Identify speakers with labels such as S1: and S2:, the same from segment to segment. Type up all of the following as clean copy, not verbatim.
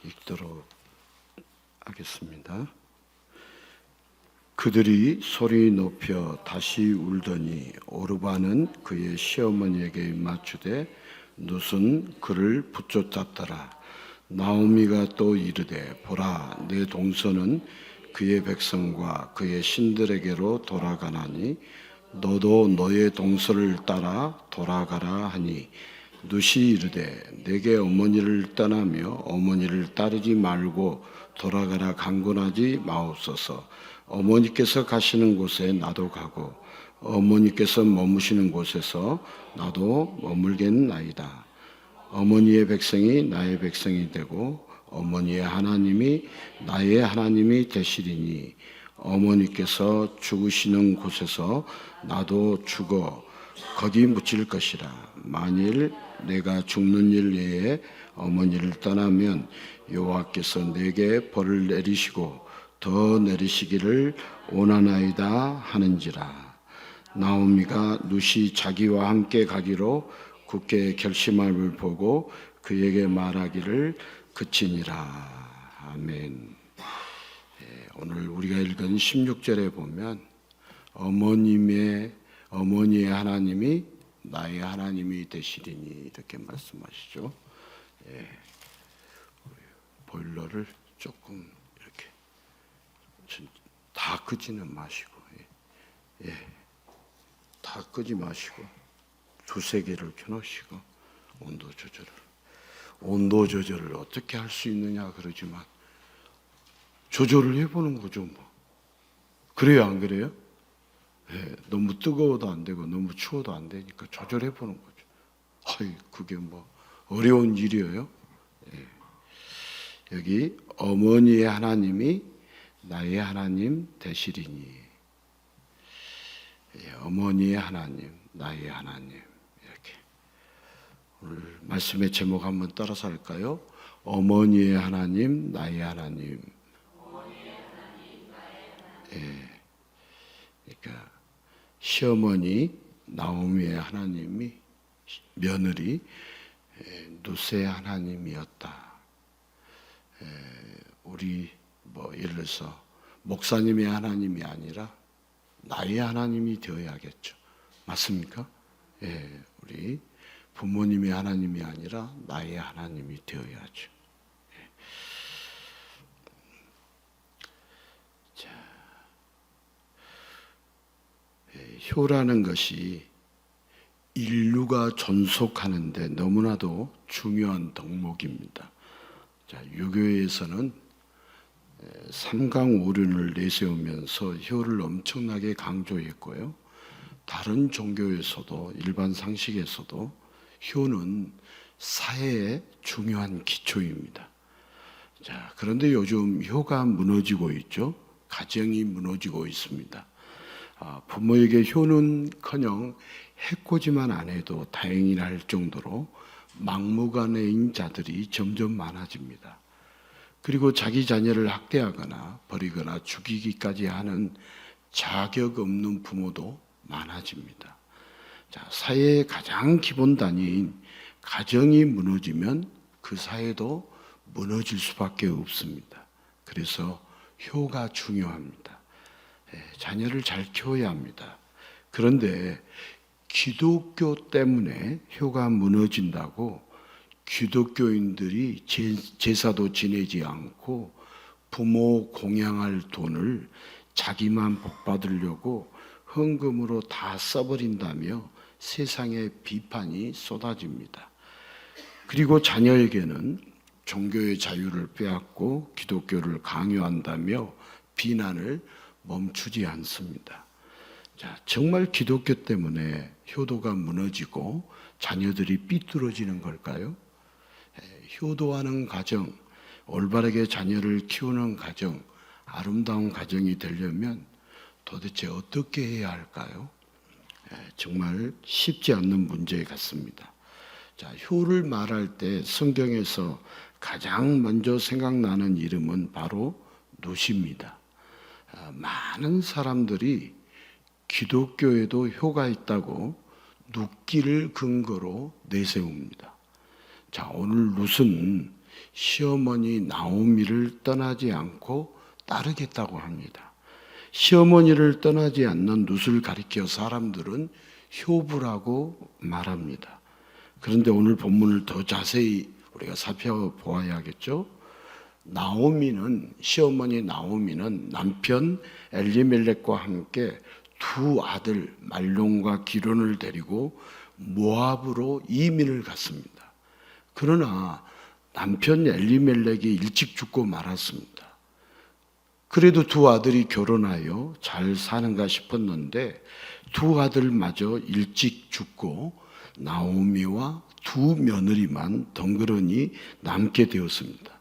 S1: 읽도록 하겠습니다. 그들이 소리 높여 다시 울더니 오르바는 그의 시어머니에게 맞추되 룻은 그를 붙쫓았더라. 나오미가 또 이르되 보라, 내 동서는 그의 백성과 그의 신들에게로 돌아가나니 너도 너의 동서를 따라 돌아가라 하니, 룻이 이르되 내게 어머니를 떠나며 어머니를 따르지 말고 돌아가라 강권하지 마옵소서. 어머니께서 가시는 곳에 나도 가고 어머니께서 머무시는 곳에서 나도 머물겠나이다. 어머니의 백성이 나의 백성이 되고 어머니의 하나님이 나의 하나님이 되시리니, 어머니께서 죽으시는 곳에서 나도 죽어 거기 묻힐 것이라. 만일 내가 죽는 일 외에 어머니를 떠나면 여호와께서 내게 벌을 내리시고 더 내리시기를 원하나이다 하는지라. 나오미가 룻이 자기와 함께 가기로 굳게 결심함을 보고 그에게 말하기를 그치니라. 아멘. 오늘 우리가 읽은 16절에 보면 어머니의 하나님이 나의 하나님이 되시리니 이렇게 말씀하시죠. 보일러를 조금 이렇게 다 끄지는 마시고, 다 끄지 마시고 두세 개를 켜놓으시고 온도 조절을 어떻게 할 수 있느냐 그러지만 조절을 해보는 거죠. 뭐 그래요, 안 그래요? 너무 뜨거워도 안 되고 너무 추워도 안 되니까 조절해 보는 거죠. 그게 뭐 어려운 일이에요. 여기 어머니의 하나님이 나의 하나님 되시리니, 어머니의 하나님, 나의 하나님. 이렇게 오늘 말씀의 제목 한번 따라서 할까요? 어머니의 하나님, 나의 하나님. 그러니까 시어머니 나오미의 하나님이 며느리 룻의 하나님이었다. 우리 예를 들어서 목사님의 하나님이 아니라 나의 하나님이 되어야겠죠. 맞습니까? 우리 부모님의 하나님이 아니라 나의 하나님이 되어야죠. 효라는 것이 인류가 존속하는데 너무나도 중요한 덕목입니다. 유교에서는 삼강오륜을 내세우면서 효를 엄청나게 강조했고요. 다른 종교에서도, 일반 상식에서도 효는 사회의 중요한 기초입니다. 그런데 요즘 효가 무너지고 있죠. 가정이 무너지고 있습니다. 부모에게 효는커녕 해코지만 안 해도 다행이라 할 정도로 막무가내인 자들이 점점 많아집니다. 그리고 자기 자녀를 학대하거나 버리거나 죽이기까지 하는 자격 없는 부모도 많아집니다. 사회의 가장 기본 단위인 가정이 무너지면 그 사회도 무너질 수밖에 없습니다. 그래서 효가 중요합니다. 자녀를 잘 키워야 합니다. 그런데 기독교 때문에 효가 무너진다고 기독교인들이 제사도 지내지 않고 부모 공양할 돈을 자기만 복 받으려고 헌금으로 다 써버린다며 세상에 비판이 쏟아집니다. 그리고 자녀에게는 종교의 자유를 빼앗고 기독교를 강요한다며 비난을 멈추지 않습니다. 정말 기독교 때문에 효도가 무너지고 자녀들이 삐뚤어지는 걸까요? 효도하는 가정, 올바르게 자녀를 키우는 가정, 아름다운 가정이 되려면 도대체 어떻게 해야 할까요? 정말 쉽지 않는 문제 같습니다. 효를 말할 때 성경에서 가장 먼저 생각나는 이름은 바로 룻입니다. 많은 사람들이 기독교에도 효가 있다고 룻기를 근거로 내세웁니다. 오늘 룻은 시어머니 나오미를 떠나지 않고 따르겠다고 합니다. 시어머니를 떠나지 않는 룻을 가리켜 사람들은 효부라고 말합니다. 그런데 오늘 본문을 더 자세히 우리가 살펴보아야겠죠. 시어머니 나오미는 남편 엘리멜렉과 함께 두 아들 말론과 기론을 데리고 모압으로 이민을 갔습니다. 그러나 남편 엘리멜렉이 일찍 죽고 말았습니다. 그래도 두 아들이 결혼하여 잘 사는가 싶었는데 두 아들마저 일찍 죽고 나오미와 두 며느리만 덩그러니 남게 되었습니다.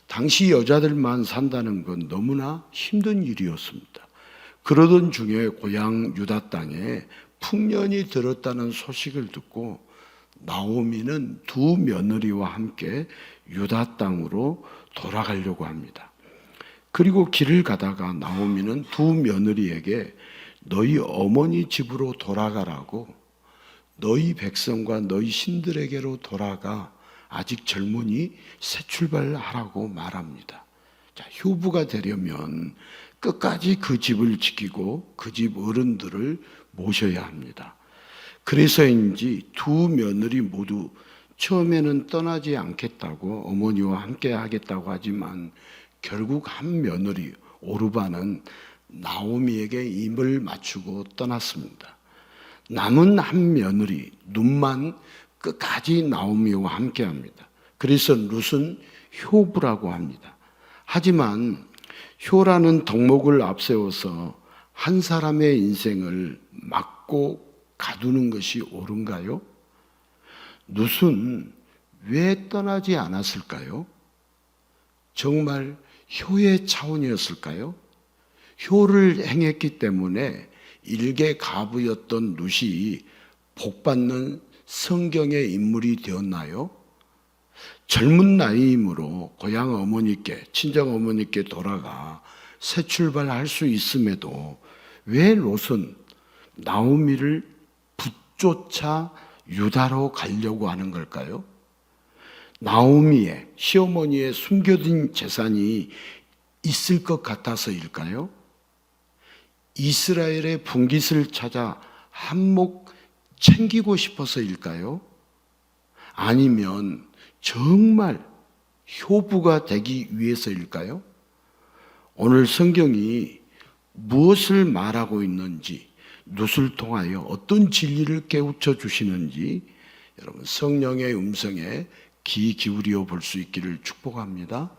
S1: 당시 여자들만 산다는 건 너무나 힘든 일이었습니다. 그러던 중에 고향 유다 땅에 풍년이 들었다는 소식을 듣고 나오미는 두 며느리와 함께 유다 땅으로 돌아가려고 합니다. 그리고 길을 가다가 나오미는 두 며느리에게 너희 어머니 집으로 돌아가라고, 너희 백성과 너희 신들에게로 돌아가, 아직 젊으니 새 출발하라고 말합니다. 자, 효부가 되려면 끝까지 그 집을 지키고 그 집 어른들을 모셔야 합니다. 그래서인지 두 며느리 모두 처음에는 떠나지 않겠다고 어머니와 함께 하겠다고 하지만 결국 한 며느리 오르바는 나오미에게 입을 맞추고 떠났습니다. 남은 한 며느리 룻만 끝까지 나오미와 함께 합니다. 그래서 룻은 효부라고 합니다. 하지만 효라는 덕목을 앞세워서 한 사람의 인생을 막고 가두는 것이 옳은가요? 룻은 왜 떠나지 않았을까요? 정말 효의 차원이었을까요? 효를 행했기 때문에 일개 가부였던 룻이 복받는 성경의 인물이 되었나요? 젊은 나이이므로 고향 어머니께, 친정 어머니께 돌아가 새 출발할 수 있음에도 왜 롯은 나오미를 붙쫓아 유다로 가려고 하는 걸까요? 나오미의 시어머니의 숨겨진 재산이 있을 것 같아서일까요? 이스라엘의 분깃을 찾아 한몫 챙기고 싶어서일까요? 아니면 정말 효부가 되기 위해서일까요? 오늘 성경이 무엇을 말하고 있는지, 룻을 통하여 어떤 진리를 깨우쳐 주시는지 여러분 성령의 음성에 귀 기울여 볼 수 있기를 축복합니다.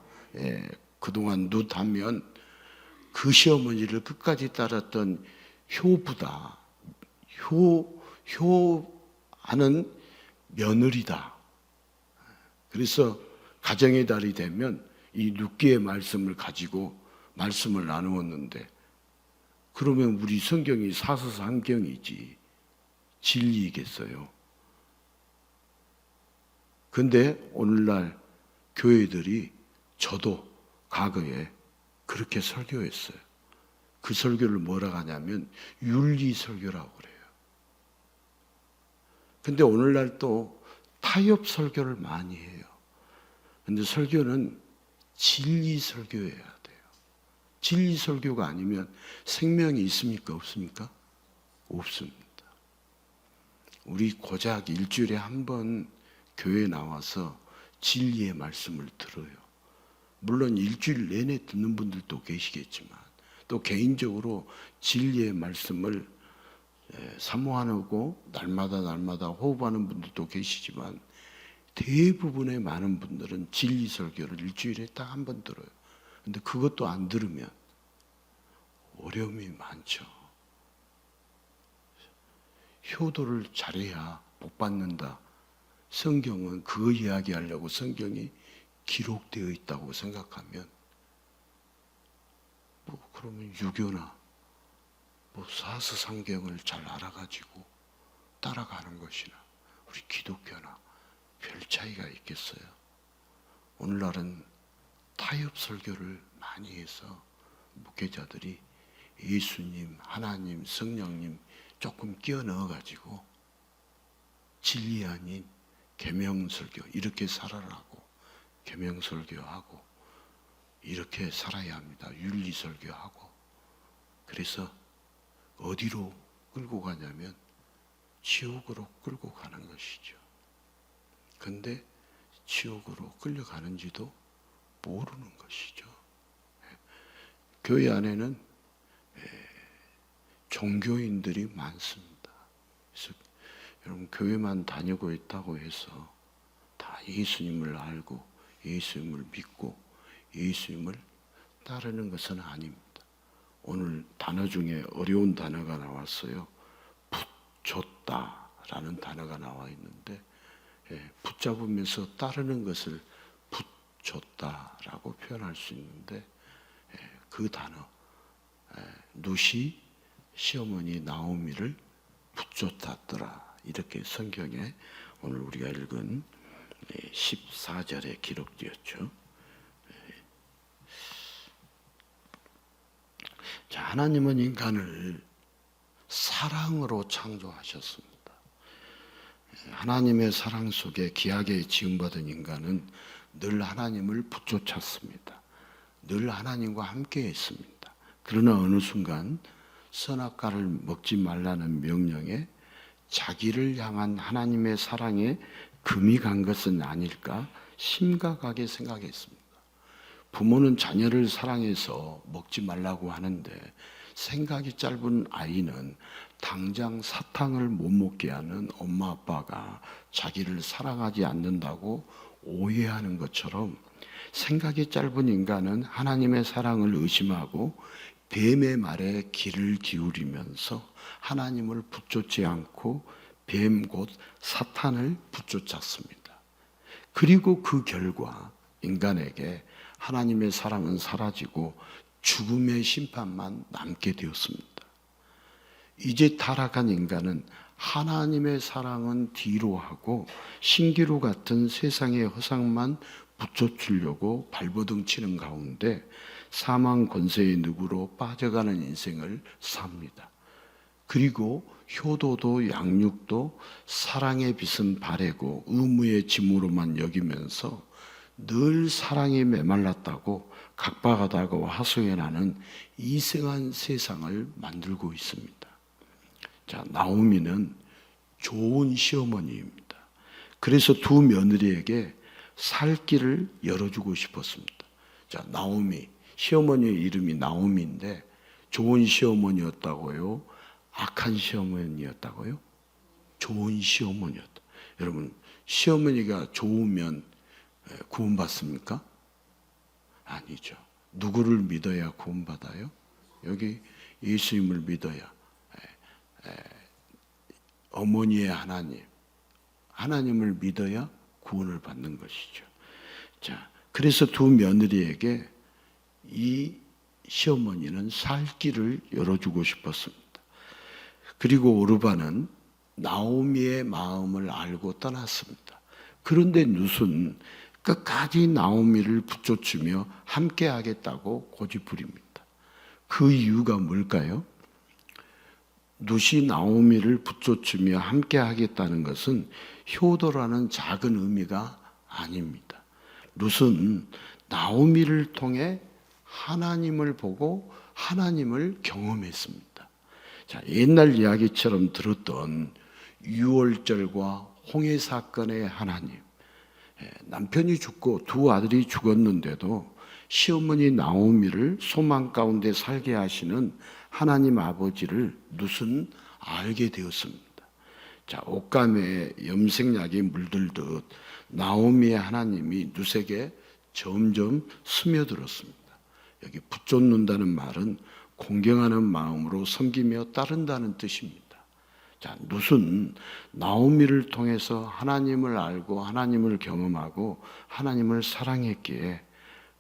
S1: 그동안 룻 하면 그 시어머니를 끝까지 따랐던 효부다. 효하는 며느리다. 그래서 가정의 달이 되면 이 룻기의 말씀을 가지고 말씀을 나누었는데, 그러면 우리 성경이 사서삼경이지 진리이겠어요? 근데 오늘날 교회들이, 저도 과거에 그렇게 설교했어요. 그 설교를 뭐라고 하냐면 윤리 설교라고 그래요. 근데 오늘날 또 타협 설교를 많이 해요. 근데 설교는 진리 설교여야 돼요. 진리 설교가 아니면 생명이 있습니까? 없습니까? 없습니다. 우리 고작 일주일에 한 번 교회에 나와서 진리의 말씀을 들어요. 물론 일주일 내내 듣는 분들도 계시겠지만 또 개인적으로 진리의 말씀을 사모하고 날마다 호흡하는 분들도 계시지만 대부분의 많은 분들은 진리 설교를 일주일에 딱 한 번 들어요. 근데 그것도 안 들으면 어려움이 많죠. 효도를 잘해야 복 받는다. 성경은 그거 이야기하려고 성경이 기록되어 있다고 생각하면 그러면 유교나 사서상경을 잘 알아가지고 따라가는 것이나 우리 기독교나 별 차이가 있겠어요? 오늘날은 타협 설교를 많이 해서 목회자들이 예수님, 하나님, 성령님 조금 끼워 넣어가지고 진리 아닌 계명 설교 이렇게 살아라고 계명설교하고 이렇게 살아야 합니다. 윤리설교하고. 그래서 어디로 끌고 가냐면 지옥으로 끌고 가는 것이죠. 근데 지옥으로 끌려가는지도 모르는 것이죠. 교회 안에는 종교인들이 많습니다. 그래서 여러분 교회만 다니고 있다고 해서 다 예수님을 알고 예수님을 믿고 예수님을 따르는 것은 아닙니다. 오늘 단어 중에 어려운 단어가 나왔어요. 붙줬다라는 단어가 나와 있는데 붙잡으면서 따르는 것을 붙줬다라고 표현할 수 있는데 그 단어 룻이 시어머니 나오미를 붙쫓았더라. 이렇게 성경에 오늘 우리가 읽은 14절에 기록되었죠. 자, 하나님은 인간을 사랑으로 창조하셨습니다. 하나님의 사랑 속에 귀하게 지음받은 인간은 늘 하나님을 붙쫓았습니다. 늘 하나님과 함께 했습니다. 그러나 어느 순간 선악과를 먹지 말라는 명령에 자기를 향한 하나님의 사랑에 금이 간 것은 아닐까 심각하게 생각했습니다. 부모는 자녀를 사랑해서 먹지 말라고 하는데 생각이 짧은 아이는 당장 사탕을 못 먹게 하는 엄마 아빠가 자기를 사랑하지 않는다고 오해하는 것처럼 생각이 짧은 인간은 하나님의 사랑을 의심하고 뱀의 말에 귀를 기울이면서 하나님을 붙쫓지 않고 뱀 곧 사탄을 붙쫓았습니다. 그리고 그 결과 인간에게 하나님의 사랑은 사라지고 죽음의 심판만 남게 되었습니다. 이제 타락한 인간은 하나님의 사랑은 뒤로 하고 신기루 같은 세상의 허상만 붙여주려고 발버둥 치는 가운데 사망 권세의 늪으로 빠져가는 인생을 삽니다. 그리고 효도도 양육도 사랑의 빛은 바래고 의무의 짐으로만 여기면서 늘 사랑에 메말랐다고 각박하다고 하소연하는 이상한 세상을 만들고 있습니다. 자, 나오미는 좋은 시어머니입니다. 그래서 두 며느리에게 살 길을 열어주고 싶었습니다. 자, 나오미, 시어머니의 이름이 나오미인데 좋은 시어머니였다고요? 악한 시어머니였다고요? 좋은 시어머니였다. 여러분, 시어머니가 좋으면 구원받습니까? 아니죠. 누구를 믿어야 구원받아요? 여기 예수님을 믿어야 어머니의 하나님을 믿어야 구원을 받는 것이죠. 자, 그래서 두 며느리에게 이 시어머니는 살 길을 열어주고 싶었습니다. 그리고 오르바는 나오미의 마음을 알고 떠났습니다. 그런데 룻은 끝까지 나오미를 붙여주며 함께 하겠다고 고집부립니다. 그 이유가 뭘까요? 룻이 나오미를 붙여주며 함께 하겠다는 것은 효도라는 작은 의미가 아닙니다. 룻은 나오미를 통해 하나님을 보고 하나님을 경험했습니다. 자, 옛날 이야기처럼 들었던 유월절과 홍해 사건의 하나님, 남편이 죽고 두 아들이 죽었는데도 시어머니 나오미를 소망 가운데 살게 하시는 하나님 아버지를 룻은 알게 되었습니다. 자, 옷감에 염색약이 물들듯 나오미의 하나님이 룻에게 점점 스며들었습니다. 여기 붙잡는다는 말은 공경하는 마음으로 섬기며 따른다는 뜻입니다. 자, 룻은 나오미를 통해서 하나님을 알고 하나님을 경험하고 하나님을 사랑했기에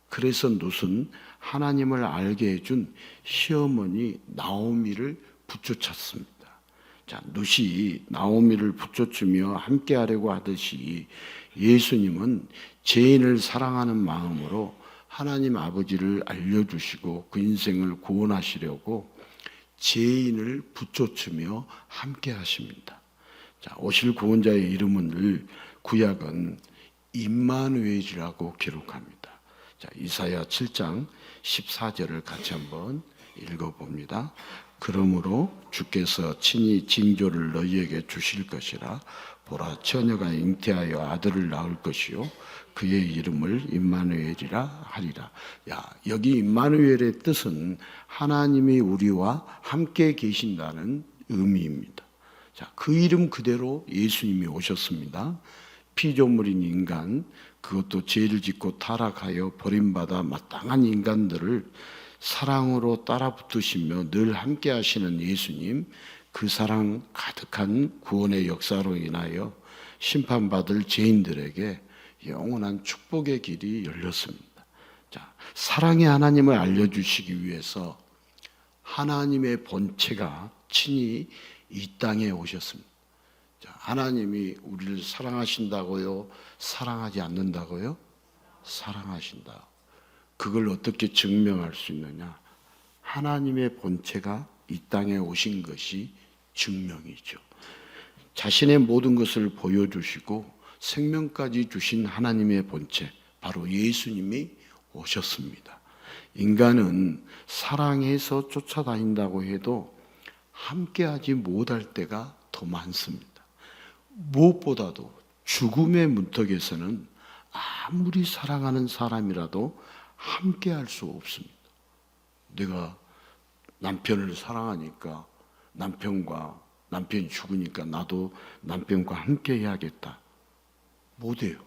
S1: 그래서 룻은 하나님을 알게 해준 시어머니 나오미를 붙여찼습니다. 자, 룻이 나오미를 붙여주며 함께하려고 하듯이 예수님은 죄인을 사랑하는 마음으로 하나님 아버지를 알려주시고 그 인생을 구원하시려고 죄인을 붙여주며 함께 하십니다. 자, 오실 구원자의 이름을 구약은 임마누엘이라고 기록합니다. 자, 이사야 7장 14절을 같이 한번 읽어봅니다. 그러므로 주께서 친히 징조를 너희에게 주실 것이라. 보라, 처녀가 잉태하여 아들을 낳을 것이요 그의 이름을 임마누엘이라 하리라. 야, 여기 임마누엘의 뜻은 하나님이 우리와 함께 계신다는 의미입니다. 자, 그 이름 그대로 예수님이 오셨습니다. 피조물인 인간, 그것도 죄를 짓고 타락하여 버림받아 마땅한 인간들을 사랑으로 따라붙으시며 늘 함께 하시는 예수님, 그 사랑 가득한 구원의 역사로 인하여 심판받을 죄인들에게 영원한 축복의 길이 열렸습니다. 자, 사랑의 하나님을 알려주시기 위해서 하나님의 본체가 친히 이 땅에 오셨습니다. 자, 하나님이 우리를 사랑하신다고요? 사랑하지 않는다고요? 사랑하신다. 그걸 어떻게 증명할 수 있느냐? 하나님의 본체가 이 땅에 오신 것이 증명이죠. 자신의 모든 것을 보여주시고 생명까지 주신 하나님의 본체, 바로 예수님이 오셨습니다. 인간은 사랑해서 쫓아다닌다고 해도 함께하지 못할 때가 더 많습니다. 무엇보다도 죽음의 문턱에서는 아무리 사랑하는 사람이라도 함께할 수 없습니다. 내가 남편을 사랑하니까 남편이 죽으니까 나도 남편과 함께 해야겠다. 못해요.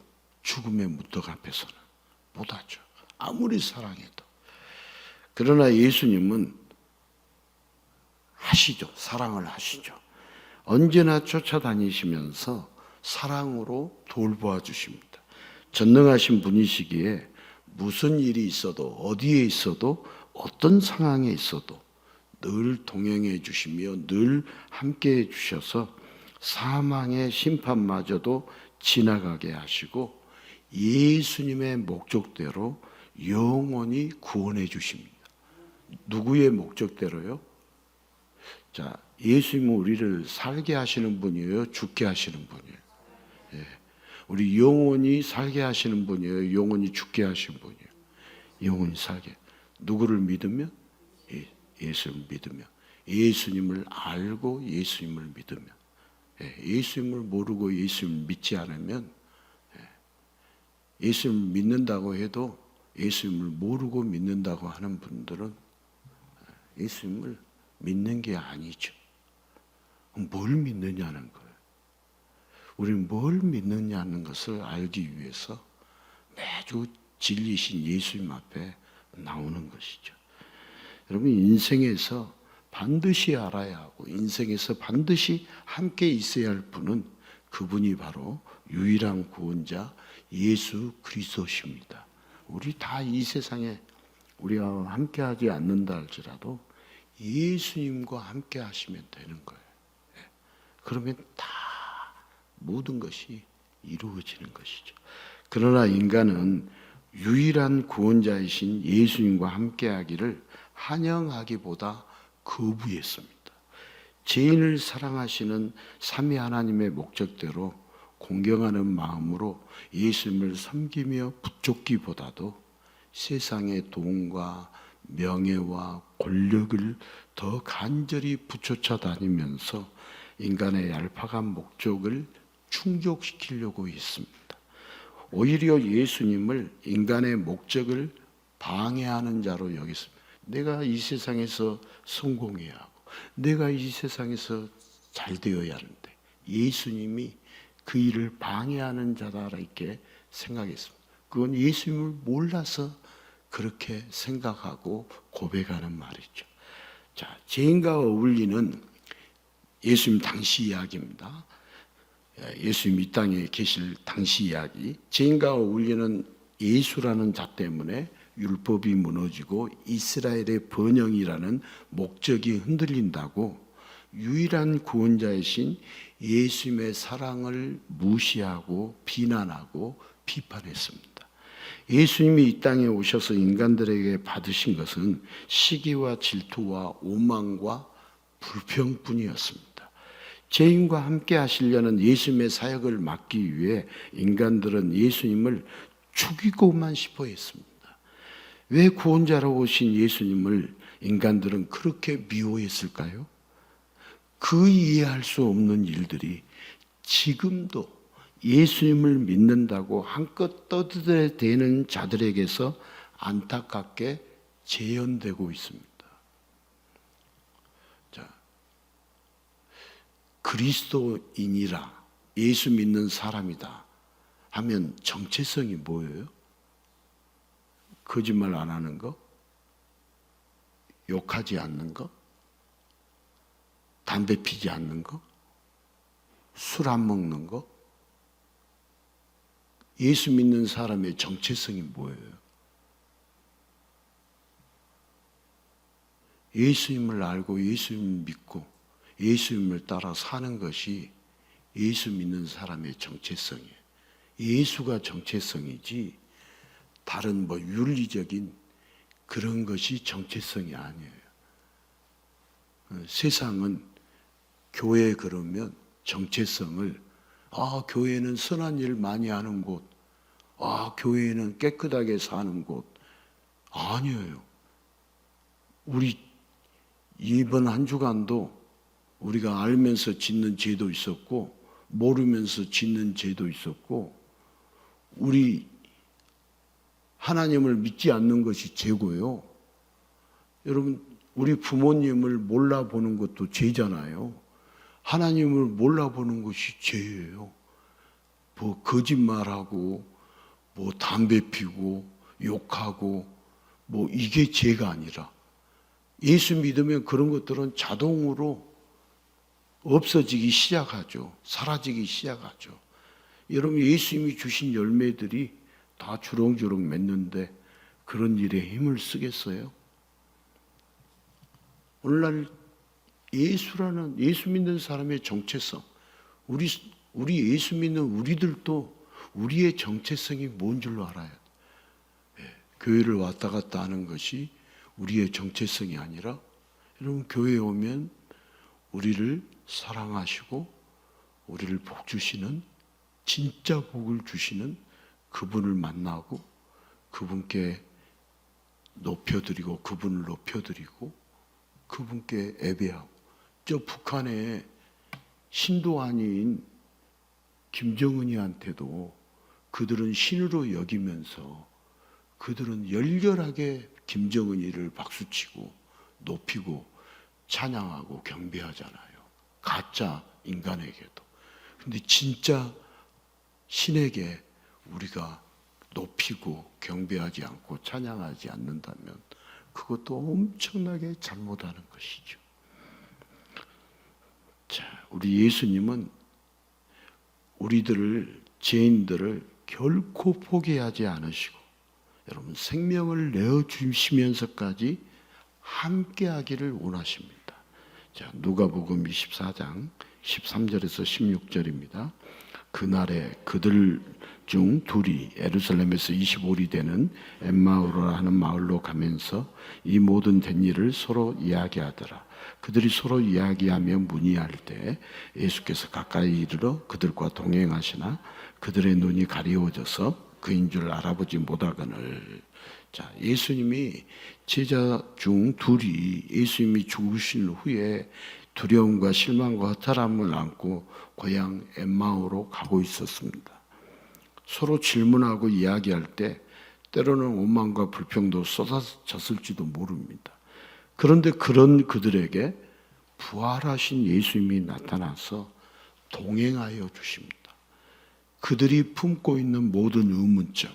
S1: 죽음의 문턱 앞에서는 못하죠. 아무리 사랑해도. 그러나 예수님은 하시죠. 사랑을 하시죠. 언제나 쫓아다니시면서 사랑으로 돌보아 주십니다. 전능하신 분이시기에 무슨 일이 있어도 어디에 있어도 어떤 상황에 있어도 늘 동행해 주시며 늘 함께해 주셔서 사망의 심판마저도 지나가게 하시고 예수님의 목적대로 영원히 구원해 주십니다. 누구의 목적대로요? 자, 예수님은 우리를 살게 하시는 분이에요? 죽게 하시는 분이에요? 예. 우리 영원히 살게 하시는 분이에요? 영원히 죽게 하시는 분이에요? 영원히 살게. 누구를 믿으면? 예수님을 믿으면. 예수님을 알고 예수님을 믿으면. 예수님을 모르고 예수님을 믿지 않으면, 예수님을 믿는다고 해도 예수님을 모르고 믿는다고 하는 분들은 예수님을 믿는 게 아니죠. 뭘 믿느냐는 거예요. 우리는 뭘 믿느냐는 것을 알기 위해서 매주 진리신 예수님 앞에 나오는 것이죠. 여러분, 인생에서 반드시 알아야 하고 인생에서 반드시 함께 있어야 할 분은 그분이 바로 유일한 구원자 예수 그리스도십니다. 우리 다 이 세상에 우리가 함께하지 않는다 할지라도 예수님과 함께 하시면 되는 거예요. 그러면 다 모든 것이 이루어지는 것이죠. 그러나 인간은 유일한 구원자이신 예수님과 함께하기를 환영하기보다 거부했습니다. 죄인을 사랑하시는 삼위 하나님의 목적대로 공경하는 마음으로 예수님을 섬기며 붙잡기보다도 세상의 돈과 명예와 권력을 더 간절히 붙여쳐 다니면서 인간의 얄팍한 목적을 충족시키려고 했습니다. 오히려 예수님을 인간의 목적을 방해하는 자로 여겼습니다. 내가 이 세상에서 성공해야 하고 내가 이 세상에서 잘 되어야 하는데 예수님이 그 일을 방해하는 자다 이렇게 생각했습니다. 그건 예수님을 몰라서 그렇게 생각하고 고백하는 말이죠. 자, 죄인과 어울리는 예수님 당시 이야기입니다. 예수님 이 땅에 계실 당시 이야기. 죄인과 어울리는 예수라는 자 때문에 율법이 무너지고 이스라엘의 번영이라는 목적이 흔들린다고 유일한 구원자이신 예수님의 사랑을 무시하고 비난하고 비판했습니다. 예수님이 이 땅에 오셔서 인간들에게 받으신 것은 시기와 질투와 오만과 불평뿐이었습니다. 죄인과 함께 하시려는 예수님의 사역을 막기 위해 인간들은 예수님을 죽이고만 싶어 했습니다. 왜 구원자로 오신 예수님을 인간들은 그렇게 미워했을까요? 그 이해할 수 없는 일들이 지금도 예수님을 믿는다고 한껏 떠들어대는 자들에게서 안타깝게 재현되고 있습니다. 자, 그리스도인이라, 예수 믿는 사람이다 하면 정체성이 뭐예요? 거짓말 안 하는 거? 욕하지 않는 거? 담배 피지 않는 거? 술 안 먹는 거? 예수 믿는 사람의 정체성이 뭐예요? 예수님을 알고 예수님을 믿고 예수님을 따라 사는 것이 예수 믿는 사람의 정체성이에요. 예수가 정체성이지 다른 윤리적인 그런 것이 정체성이 아니에요. 세상은 교회 그러면 정체성을 교회는 선한 일 많이 하는 곳, 교회는 깨끗하게 사는 곳. 아니에요. 우리 이번 한 주간도 우리가 알면서 짓는 죄도 있었고 모르면서 짓는 죄도 있었고 우리 하나님을 믿지 않는 것이 죄고요. 여러분 우리 부모님을 몰라보는 것도 죄잖아요. 하나님을 몰라보는 것이 죄예요. 뭐 거짓말하고 뭐 담배 피고 욕하고 뭐 이게 죄가 아니라 예수 믿으면 그런 것들은 자동으로 없어지기 시작하죠. 사라지기 시작하죠. 여러분 예수님이 주신 열매들이 다 주렁주렁 맺는데 그런 일에 힘을 쓰겠어요? 오늘날 예수 믿는 사람의 정체성, 우리 예수 믿는 우리들도 우리의 정체성이 뭔 줄로 알아야 돼. 교회를 왔다 갔다 하는 것이 우리의 정체성이 아니라 여러분 교회에 오면 우리를 사랑하시고 우리를 복 주시는 진짜 복을 주시는 그분을 만나고 그분께 높여드리고 그분을 높여드리고 그분께 예배하고 저 북한의 신도안인 김정은이한테도 그들은 신으로 여기면서 그들은 열렬하게 김정은이를 박수치고 높이고 찬양하고 경배하잖아요. 가짜 인간에게도. 근데 진짜 신에게 우리가 높이고 경배하지 않고 찬양하지 않는다면 그것도 엄청나게 잘못하는 것이죠. 자, 우리 예수님은 우리들을 죄인들을 결코 포기하지 않으시고 여러분 생명을 내어 주시면서까지 함께하기를 원하십니다. 자, 누가복음 24장 13절에서 16절입니다. 그날에 그들 중 둘이 예루살렘에서 25리 되는 엠마오라 하는 마을로 가면서 이 모든 된 일을 서로 이야기하더라. 그들이 서로 이야기하며 문의할 때 예수께서 가까이 이르러 그들과 동행하시나 그들의 눈이 가리워져서 그인 줄 알아보지 못하거늘. 자, 예수님이 제자 중 둘이 예수님이 죽으신 후에 두려움과 실망과 허탈함을 안고 고향 엠마오로 가고 있었습니다. 서로 질문하고 이야기할 때 때로는 원망과 불평도 쏟아졌을지도 모릅니다. 그런데 그런 그들에게 부활하신 예수님이 나타나서 동행하여 주십니다. 그들이 품고 있는 모든 의문점,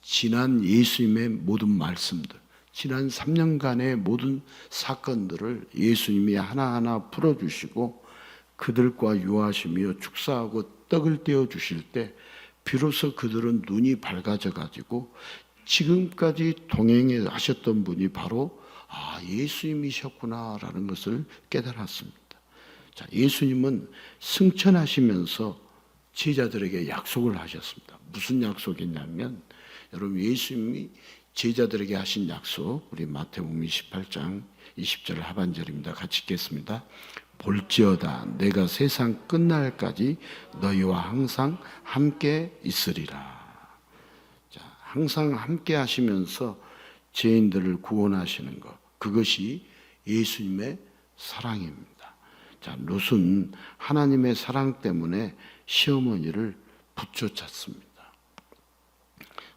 S1: 지난 예수님의 모든 말씀들, 지난 3년간의 모든 사건들을 예수님이 하나하나 풀어주시고 그들과 유하시며 축사하고 떡을 떼어주실 때 비로소 그들은 눈이 밝아져 가지고 지금까지 동행하셨던 분이 바로 예수님이셨구나라는 것을 깨달았습니다. 자, 예수님은 승천하시면서 제자들에게 약속을 하셨습니다. 무슨 약속이냐면 여러분 예수님이 제자들에게 하신 약속 우리 마태복음 28장 20절 하반절입니다. 같이 읽겠습니다. 볼지어다 내가 세상 끝날까지 너희와 항상 함께 있으리라. 자, 항상 함께 하시면서 죄인들을 구원하시는 것, 그것이 예수님의 사랑입니다. 자, 롯은 하나님의 사랑 때문에 시어머니를 붙여찼습니다.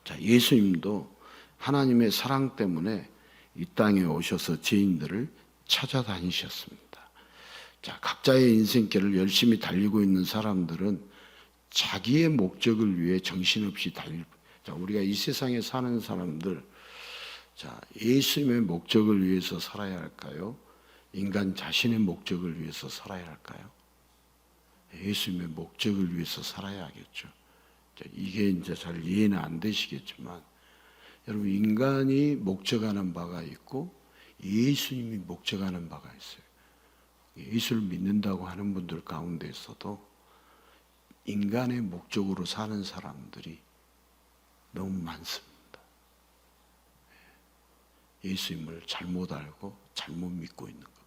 S1: 자, 예수님도 하나님의 사랑 때문에 이 땅에 오셔서 죄인들을 찾아다니셨습니다. 자, 각자의 인생길을 열심히 달리고 있는 사람들은 자기의 목적을 위해 정신없이 자, 우리가 이 세상에 사는 사람들, 자, 예수님의 목적을 위해서 살아야 할까요? 인간 자신의 목적을 위해서 살아야 할까요? 예수님의 목적을 위해서 살아야 하겠죠. 자, 이게 이제 잘 이해는 안 되시겠지만, 여러분, 인간이 목적하는 바가 있고 예수님이 목적하는 바가 있어요. 예수를 믿는다고 하는 분들 가운데서도 인간의 목적으로 사는 사람들이 너무 많습니다. 예수님을 잘못 알고 잘못 믿고 있는 겁니다.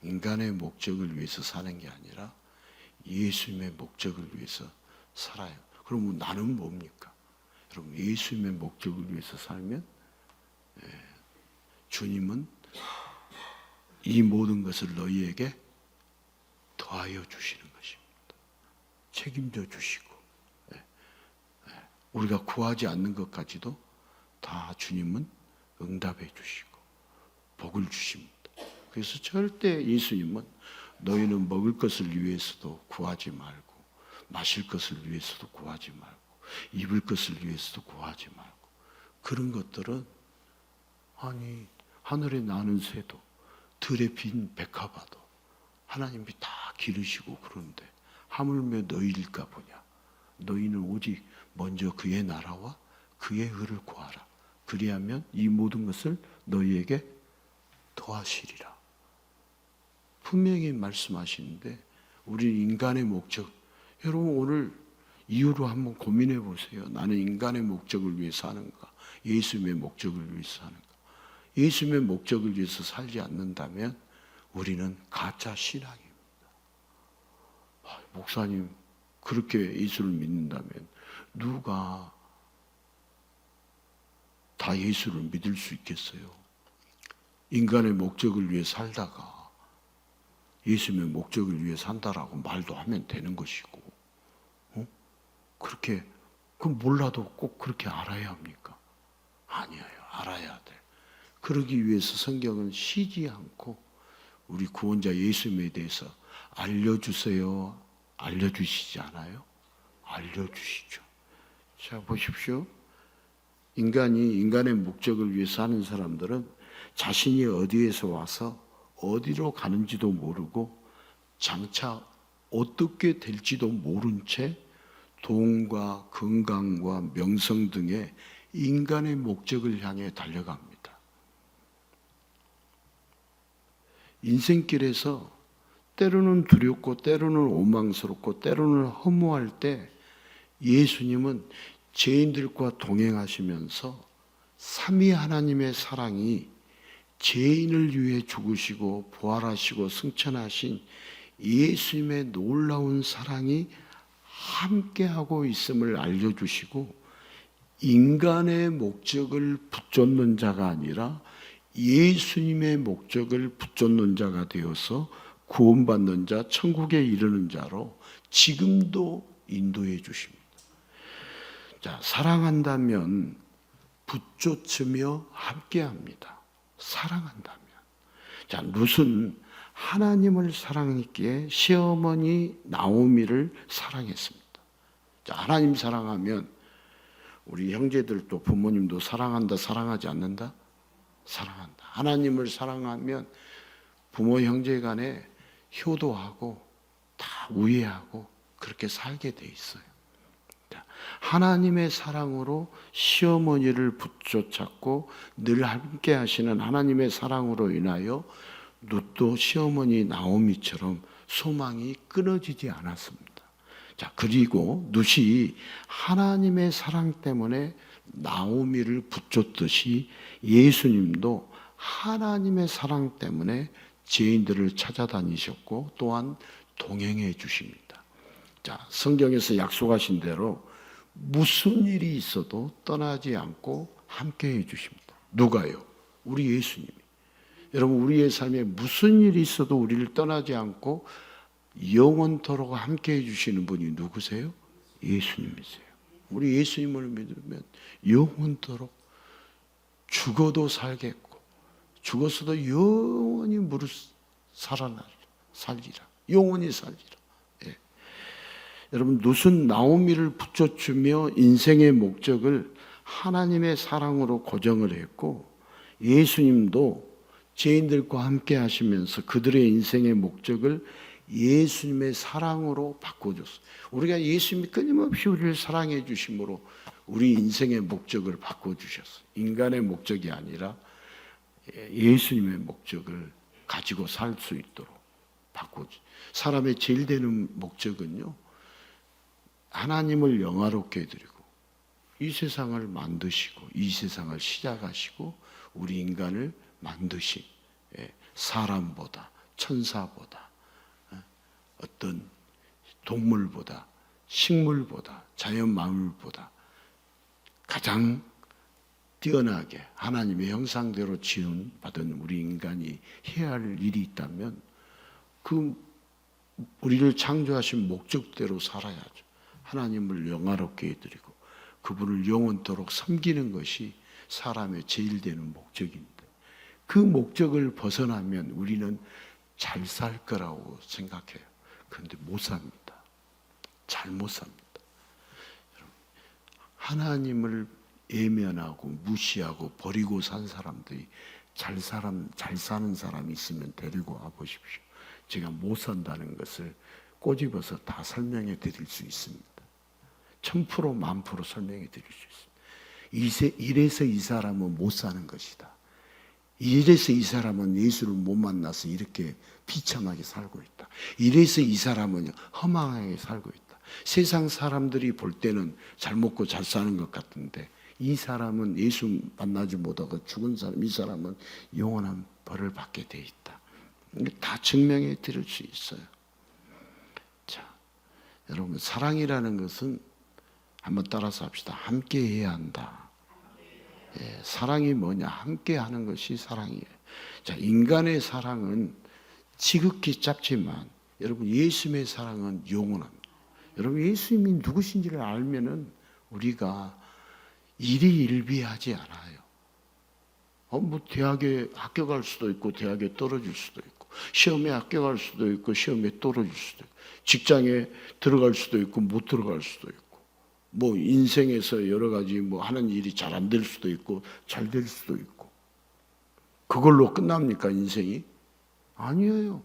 S1: 인간의 목적을 위해서 사는 게 아니라 예수님의 목적을 위해서 살아요. 그럼 나는 뭡니까? 여러분, 예수님의 목적을 위해서 살면 주님은 이 모든 것을 너희에게 더하여 주시는 것입니다. 책임져 주시고 우리가 구하지 않는 것까지도 다 주님은 응답해 주시고 복을 주십니다. 그래서 절대 예수님은 너희는 먹을 것을 위해서도 구하지 말고 마실 것을 위해서도 구하지 말고 입을 것을 위해서도 구하지 말고 그런 것들은 아니 하늘에 나는 새도 들에 빈 백합화도 하나님이 다 기르시고 그런데 하물며 너희일까 보냐. 너희는 오직 먼저 그의 나라와 그의 의를 구하라. 그리하면 이 모든 것을 너희에게 더하시리라. 분명히 말씀하시는데 우리 인간의 목적, 여러분 오늘 이유로 한번 고민해 보세요. 나는 인간의 목적을 위해서 사는가? 예수님의 목적을 위해서 사는가? 예수님의 목적을 위해서 살지 않는다면 우리는 가짜 신앙입니다. 목사님 그렇게 예수를 믿는다면 누가 다 예수를 믿을 수 있겠어요? 인간의 목적을 위해 살다가 예수님의 목적을 위해 산다라고 말도 하면 되는 것이고 그렇게 그럼 몰라도 꼭 그렇게 알아야 합니까? 아니에요. 알아야 돼. 그러기 위해서 성경은 쉬지 않고 우리 구원자 예수님에 대해서 알려주세요. 알려주시지 않아요? 알려주시죠. 자, 보십시오. 인간이 인간의 목적을 위해 사는 사람들은 자신이 어디에서 와서 어디로 가는지도 모르고 장차 어떻게 될지도 모른 채 돈과 건강과 명성 등의 인간의 목적을 향해 달려갑니다. 인생길에서 때로는 두렵고 때로는 오망스럽고 때로는 허무할 때 예수님은 죄인들과 동행하시면서 삼위 하나님의 사랑이 죄인을 위해 죽으시고 부활하시고 승천하신 예수님의 놀라운 사랑이 함께하고 있음을 알려주시고 인간의 목적을 붙잡는 자가 아니라 예수님의 목적을 붙잡는 자가 되어서 구원받는 자, 천국에 이르는 자로 지금도 인도해 주십니다. 자, 사랑한다면 붙쫓으며 함께합니다. 사랑한다면. 자, 룻은 하나님을 사랑했기에 시어머니 나오미를 사랑했습니다. 자, 하나님 사랑하면 우리 형제들도 부모님도 사랑한다, 사랑하지 않는다? 사랑한다. 하나님을 사랑하면 부모 형제 간에 효도하고 다 우애하고 그렇게 살게 돼 있어요. 하나님의 사랑으로 시어머니를 붙여찾고 늘 함께 하시는 하나님의 사랑으로 인하여 룻도 시어머니 나오미처럼 소망이 끊어지지 않았습니다. 자, 그리고 룻이 하나님의 사랑 때문에 나오미를 붙였듯이 예수님도 하나님의 사랑 때문에 죄인들을 찾아다니셨고 또한 동행해 주십니다. 자, 성경에서 약속하신 대로 무슨 일이 있어도 떠나지 않고 함께 해 주십니다. 누가요? 우리 예수님이. 여러분, 우리의 삶에 무슨 일이 있어도 우리를 떠나지 않고 영원토록 함께 해 주시는 분이 누구세요? 예수님이세요. 우리 예수님을 믿으면 영원토록 죽어도 살겠고 죽었어도 영원히 무릇 살리라. 영원히 살리라. 예. 여러분, 룻은 나오미를 붙여주며 인생의 목적을 하나님의 사랑으로 고정을 했고, 예수님도 죄인들과 함께 하시면서 그들의 인생의 목적을 예수님의 사랑으로 바꿔줬어요. 우리가 예수님이 끊임없이 우리를 사랑해 주심으로 우리 인생의 목적을 바꿔주셨어요. 인간의 목적이 아니라 예수님의 목적을 가지고 살 수 있도록 바꿔주. 사람의 제일 되는 목적은요, 하나님을 영화롭게 해드리고 이 세상을 만드시고 이 세상을 시작하시고 우리 인간을 만드신 사람보다 천사보다 어떤 동물보다 식물보다 자연 만물보다 가장 뛰어나게 하나님의 형상대로 지음받은 우리 인간이 해야 할 일이 있다면 그 우리를 창조하신 목적대로 살아야죠. 하나님을 영화롭게 해드리고 그분을 영원토록 섬기는 것이 사람의 제일 되는 목적인데, 그 목적을 벗어나면 우리는 잘 살 거라고 생각해요. 그런데 못 삽니다. 잘 못 삽니다. 하나님을 외면하고 무시하고 버리고 산 사람들이 잘 사는 사람이 있으면 데리고 와 보십시오. 제가 못 산다는 것을 꼬집어서 다 설명해 드릴 수 있습니다. 1000% 10,000% 설명해 드릴 수 있습니다. 이래서 이 사람은 못 사는 것이다. 이래서 이 사람은 예수를 못 만나서 이렇게 비참하게 살고 있다. 이래서 이 사람은 허망하게 살고 있다. 세상 사람들이 볼 때는 잘 먹고 잘 사는 것 같은데 이 사람은 예수 만나지 못하고 죽은 사람, 이 사람은 영원한 벌을 받게 돼 있다. 다 증명해 드릴 수 있어요. 자, 여러분, 사랑이라는 것은 한번 따라서 합시다. 함께 해야 한다. 예, 사랑이 뭐냐? 함께 하는 것이 사랑이에요. 자, 인간의 사랑은 지극히 짧지만 여러분, 예수님의 사랑은 영원합니다. 여러분, 예수님이 누구신지를 알면은 우리가 일희일비하지 않아요. 뭐 대학에 합격할 수도 있고 대학에 떨어질 수도 있고 시험에 합격할 수도 있고 시험에 떨어질 수도 있고 직장에 들어갈 수도 있고 못 들어갈 수도 있고 뭐 인생에서 여러 가지 뭐 하는 일이 잘 안 될 수도 있고 잘 될 수도 있고 그걸로 끝납니까 인생이? 아니에요.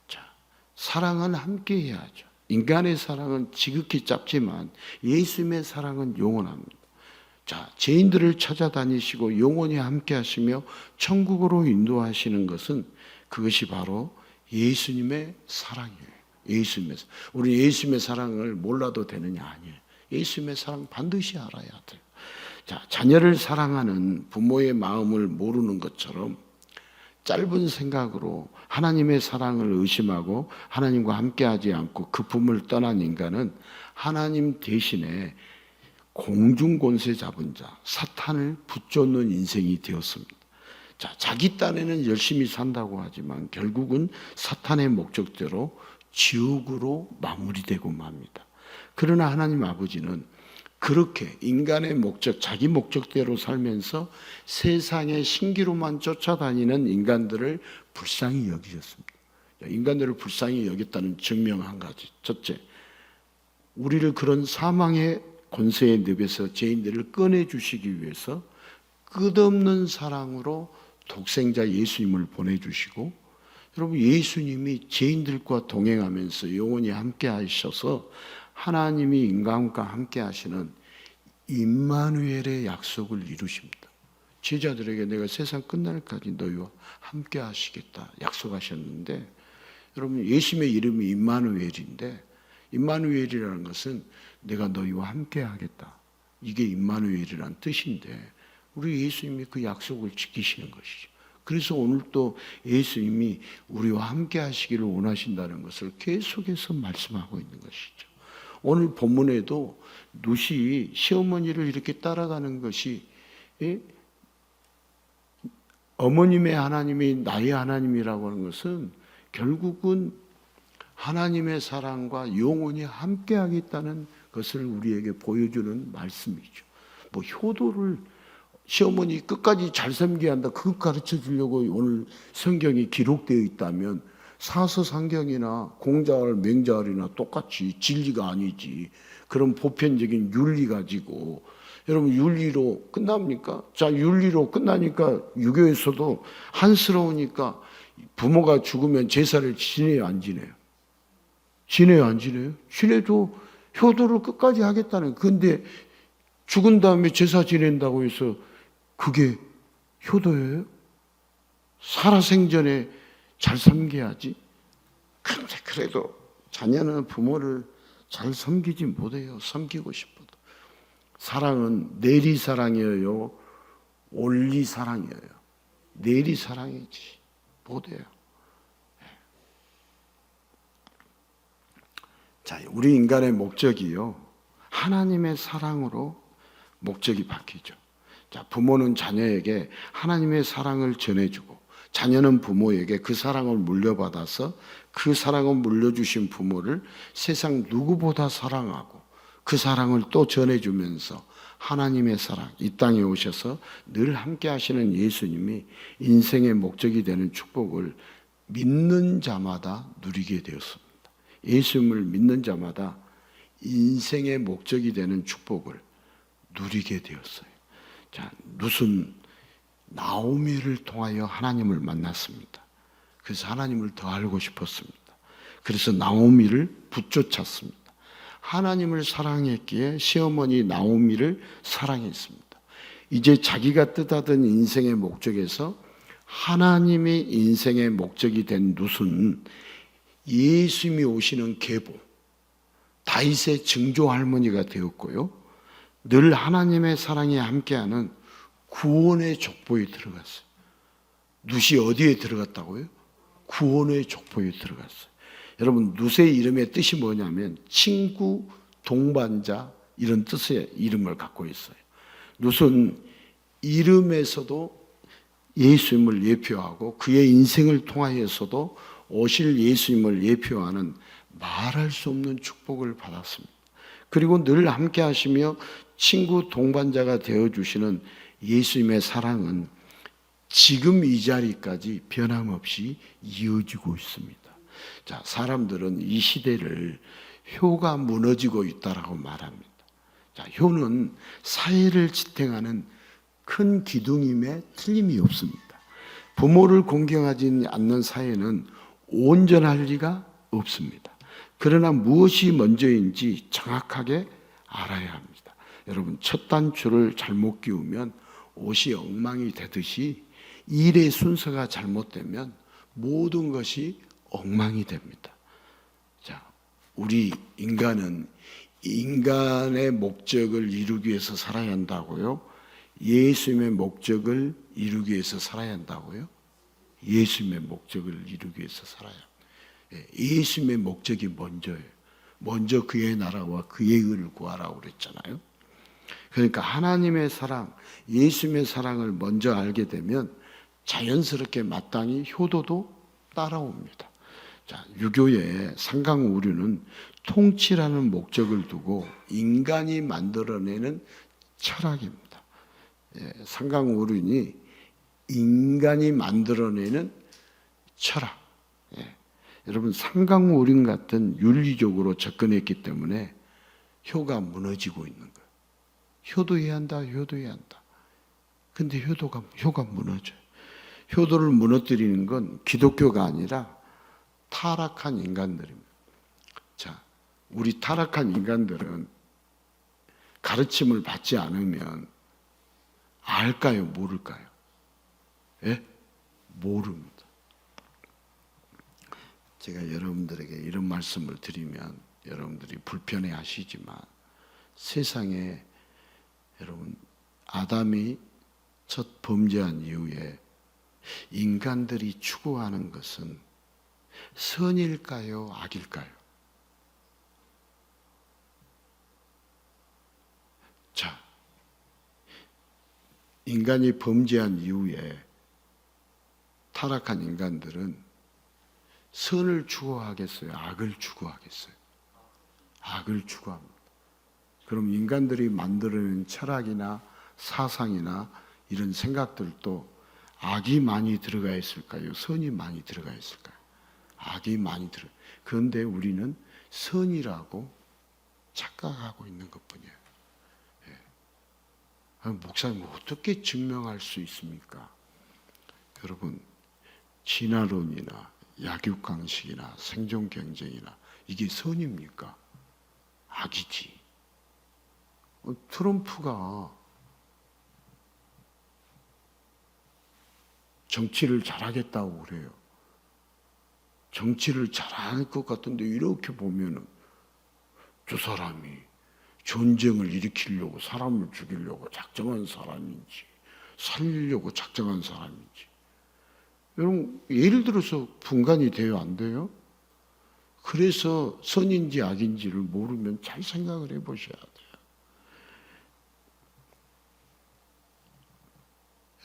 S1: 자, 사랑은 함께 해야죠. 인간의 사랑은 지극히 짧지만 예수님의 사랑은 영원합니다. 자, 죄인들을 찾아다니시고 영원히 함께 하시며 천국으로 인도하시는 것은 그것이 바로 예수님의 사랑이에요. 예수님의 사랑. 우리 예수님의 사랑을 몰라도 되느냐? 아니에요. 예수님의 사랑 반드시 알아야 돼요. 자, 자녀를 사랑하는 부모의 마음을 모르는 것처럼 짧은 생각으로 하나님의 사랑을 의심하고 하나님과 함께하지 않고 그 품을 떠난 인간은 하나님 대신에 공중권세 잡은 자, 사탄을 붙잡는 인생이 되었습니다. 자, 자기 딴에는 열심히 산다고 하지만 결국은 사탄의 목적대로 지옥으로 마무리되고 맙니다. 그러나 하나님 아버지는 그렇게 인간의 목적, 자기 목적대로 살면서 세상의 신기로만 쫓아다니는 인간들을 불쌍히 여기셨습니다. 인간들을 불쌍히 여겼다는 증명 한 가지. 첫째, 우리를 그런 사망의 권세의 늪에서 죄인들을 꺼내주시기 위해서 끝없는 사랑으로 독생자 예수님을 보내주시고, 여러분, 예수님이 죄인들과 동행하면서 영원히 함께 하셔서 하나님이 인간과 함께 하시는 임마누엘의 약속을 이루십니다. 제자들에게 내가 세상 끝날까지 너희와 함께 하시겠다 약속하셨는데, 여러분, 예수님의 이름이 임마누엘인데, 임마누엘이라는 것은 내가 너희와 함께 하겠다, 이게 임마누엘이라는 뜻인데 우리 예수님이 그 약속을 지키시는 것이죠. 그래서 오늘 또 예수님이 우리와 함께 하시기를 원하신다는 것을 계속해서 말씀하고 있는 것이죠. 오늘 본문에도 룻이 시어머니를 이렇게 따라가는 것이 어머님의 하나님이 나의 하나님이라고 하는 것은 결국은 하나님의 사랑과 영원히 함께 하겠다는 것을 우리에게 보여주는 말씀이죠. 뭐 효도를 시어머니 끝까지 잘 섬겨야 한다, 그것 가르쳐 주려고 오늘 성경이 기록되어 있다면 사서상경이나 공자월, 맹자월이나 똑같이 진리가 아니지. 그런 보편적인 윤리 가지고 여러분 윤리로 끝납니까? 자, 윤리로 끝나니까 유교에서도 한스러우니까 부모가 죽으면 제사를 지내요, 안 지내요? 지내요, 안 지내요? 지내도 효도를 끝까지 하겠다는. 근데 죽은 다음에 제사 지낸다고 해서 그게 효도예요? 살아생전에 잘 섬겨야지. 그런데 그래도 자녀는 부모를 잘 섬기지 못해요. 섬기고 싶어도. 사랑은 내리사랑이에요, 올리사랑이에요? 내리사랑이지 못해요. 자, 우리 인간의 목적이요, 하나님의 사랑으로 목적이 바뀌죠. 자, 부모는 자녀에게 하나님의 사랑을 전해주고 자녀는 부모에게 그 사랑을 물려받아서 그 사랑을 물려주신 부모를 세상 누구보다 사랑하고 그 사랑을 또 전해주면서 하나님의 사랑, 이 땅에 오셔서 늘 함께 하시는 예수님이 인생의 목적이 되는 축복을 믿는 자마다 누리게 되었습니다. 예수님을 믿는 자마다 인생의 목적이 되는 축복을 누리게 되었어요. 자, 룻은 나오미를 통하여 하나님을 만났습니다. 그래서 하나님을 더 알고 싶었습니다. 그래서 나오미를 붙쫓았습니다. 하나님을 사랑했기에 시어머니 나오미를 사랑했습니다. 이제 자기가 뜻하던 인생의 목적에서 하나님이 인생의 목적이 된 룻은 예수님이 오시는 계보, 다윗의 증조 할머니가 되었고요, 늘 하나님의 사랑에 함께하는 구원의 족보에 들어갔어요. 룻이 어디에 들어갔다고요? 구원의 족보에 들어갔어요. 여러분, 룻의 이름의 뜻이 뭐냐면 친구, 동반자, 이런 뜻의 이름을 갖고 있어요. 룻은 이름에서도 예수님을 예표하고 그의 인생을 통하여서도 오실 예수님을 예표하는 말할 수 없는 축복을 받았습니다. 그리고 늘 함께 하시며 친구, 동반자가 되어주시는 예수님의 사랑은 지금 이 자리까지 변함없이 이어지고 있습니다. 자, 사람들은 이 시대를 효가 무너지고 있다라고 말합니다. 자, 효는 사회를 지탱하는 큰 기둥임에 틀림이 없습니다. 부모를 공경하지 않는 사회는 온전할 리가 없습니다. 그러나 무엇이 먼저인지 정확하게 알아야 합니다. 여러분, 첫 단추를 잘못 끼우면 옷이 엉망이 되듯이 일의 순서가 잘못되면 모든 것이 엉망이 됩니다. 자, 우리 인간은 인간의 목적을 이루기 위해서 살아야 한다고요? 예수님의 목적을 이루기 위해서 살아야 한다고요? 예수님의 목적을 이루기 위해서 살아야 합니다. 예수님의 목적이 먼저예요. 먼저 그의 나라와 그의 의를 구하라고 그랬잖아요. 그러니까 하나님의 사랑, 예수님의 사랑을 먼저 알게 되면 자연스럽게 마땅히 효도도 따라옵니다. 자, 유교의 상강오류는 통치라는 목적을 두고 인간이 만들어내는 철학입니다. 상강오륜이 인간이 만들어내는 철학. 여러분, 상강오륜 같은 윤리적으로 접근했기 때문에 효가 무너지고 있는 거예요. 효도해야 한다, 효도해야 한다. 근데 효가 무너져요. 효도를 무너뜨리는 건 기독교가 아니라 타락한 인간들입니다. 자, 우리 타락한 인간들은 가르침을 받지 않으면 알까요, 모를까요? 예? 모릅니다. 제가 여러분들에게 이런 말씀을 드리면 여러분들이 불편해 하시지만 세상에 여러분, 아담이 첫 범죄한 이후에 인간들이 추구하는 것은 선일까요? 악일까요? 자, 인간이 범죄한 이후에 타락한 인간들은 선을 추구하겠어요? 악을 추구하겠어요? 악을 추구합니다. 그럼 인간들이 만들어낸 철학이나 사상이나 이런 생각들도 악이 많이 들어가 있을까요? 선이 많이 들어가 있을까요? 악이 많이 들어. 그런데 우리는 선이라고 착각하고 있는 것뿐이에요. 목사님 어떻게 증명할 수 있습니까? 여러분, 진화론이나 약육강식이나 생존 경쟁이나 이게 선입니까? 악이지. 트럼프가 정치를 잘하겠다고 그래요. 정치를 잘할 것 같은데 이렇게 보면은 저 사람이 전쟁을 일으키려고 사람을 죽이려고 작정한 사람인지 살리려고 작정한 사람인지 여러분 예를 들어서 분간이 돼요 안 돼요? 그래서 선인지 악인지를 모르면 잘 생각을 해보셔야 돼요.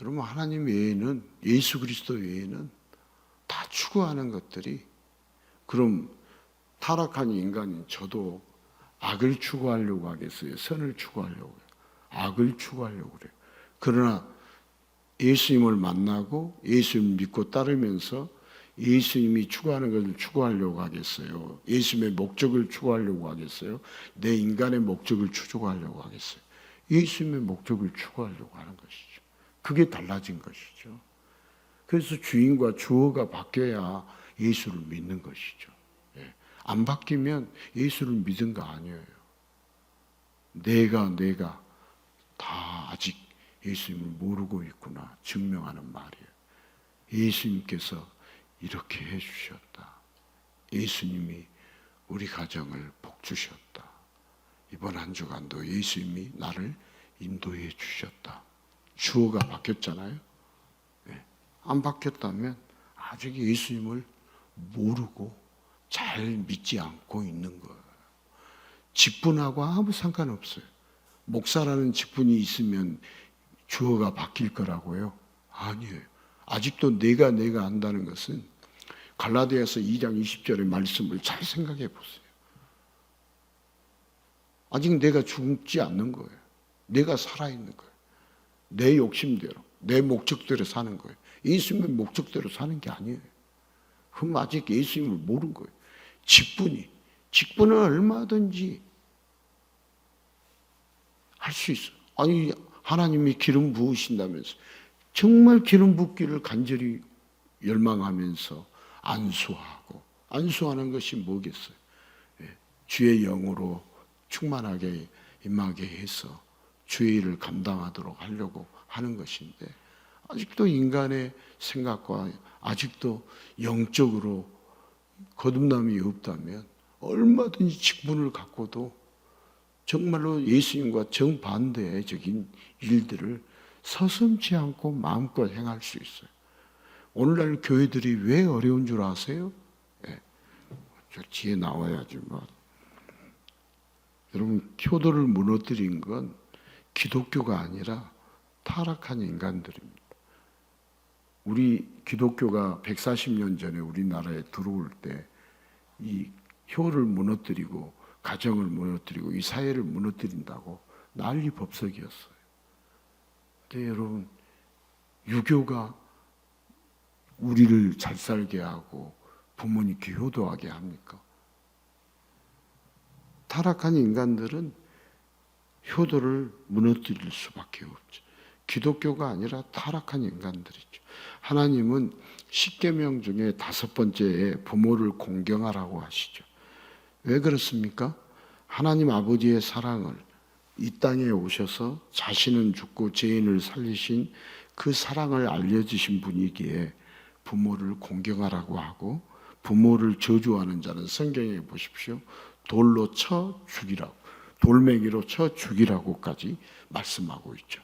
S1: 여러분 하나님 외에는 예수 그리스도 외에는 다 추구하는 것들이 그럼 타락한 인간인 저도 악을 추구하려고 하겠어요? 선을 추구하려고 해요? 악을 추구하려고 그래요. 그러나 예수님을 만나고 예수님을 믿고 따르면서 예수님이 추구하는 것을 추구하려고 하겠어요? 예수님의 목적을 추구하려고 하겠어요? 내 인간의 목적을 추구하려고 하겠어요? 예수님의 목적을 추구하려고 하는 것이죠. 그게 달라진 것이죠. 그래서 주인과 주어가 바뀌어야 예수를 믿는 것이죠. 안 바뀌면 예수를 믿은 거 아니에요. 내가 다 아직 예수님을 모르고 있구나 증명하는 말이에요. 예수님께서 이렇게 해주셨다. 예수님이 우리 가정을 복주셨다. 이번 한 주간도 예수님이 나를 인도해 주셨다. 주어가 바뀌었잖아요. 안 바뀌었다면 아직 예수님을 모르고 잘 믿지 않고 있는 거예요. 직분하고 아무 상관없어요. 목사라는 직분이 있으면 주어가 바뀔 거라고요? 아니에요. 아직도 내가 안다는 것은 갈라디아서 2장 20절의 말씀을 잘 생각해 보세요. 아직 내가 죽지 않는 거예요. 내가 살아있는 거예요. 내 욕심대로, 내 목적대로 사는 거예요. 예수님의 목적대로 사는 게 아니에요. 그럼 아직 예수님을 모르는 거예요. 직분은 얼마든지 할 수 있어요. 아니 하나님이 기름 부으신다면서 정말 기름 붓기를 간절히 열망하면서 안수하는 것이 뭐겠어요? 주의 영으로 충만하게 임하게 해서 주의 일을 감당하도록 하려고 하는 것인데 아직도 인간의 생각과 아직도 영적으로 거듭남이 없다면 얼마든지 직분을 갖고도 정말로 예수님과 정반대적인 일들을 서슴지 않고 마음껏 행할 수 있어요. 오늘날 교회들이 왜 어려운 줄 아세요? 저 뒤에 나와야지만 여러분 효도를 무너뜨린 건 기독교가 아니라 타락한 인간들입니다. 우리 기독교가 140년 전에 우리나라에 들어올 때 이 효를 무너뜨리고 가정을 무너뜨리고 이 사회를 무너뜨린다고 난리 법석이었어요. 근데 여러분 유교가 우리를 잘 살게 하고 부모님께 효도하게 합니까? 타락한 인간들은 효도를 무너뜨릴 수밖에 없죠. 기독교가 아니라 타락한 인간들이죠. 하나님은 십계명 중에 5번째에 부모를 공경하라고 하시죠. 왜 그렇습니까? 하나님 아버지의 사랑을 이 땅에 오셔서 자신은 죽고 죄인을 살리신 그 사랑을 알려주신 분이기에 부모를 공경하라고 하고 부모를 저주하는 자는 성경에 보십시오. 돌로 쳐 죽이라고, 돌멩이로 쳐 죽이라고까지 말씀하고 있죠.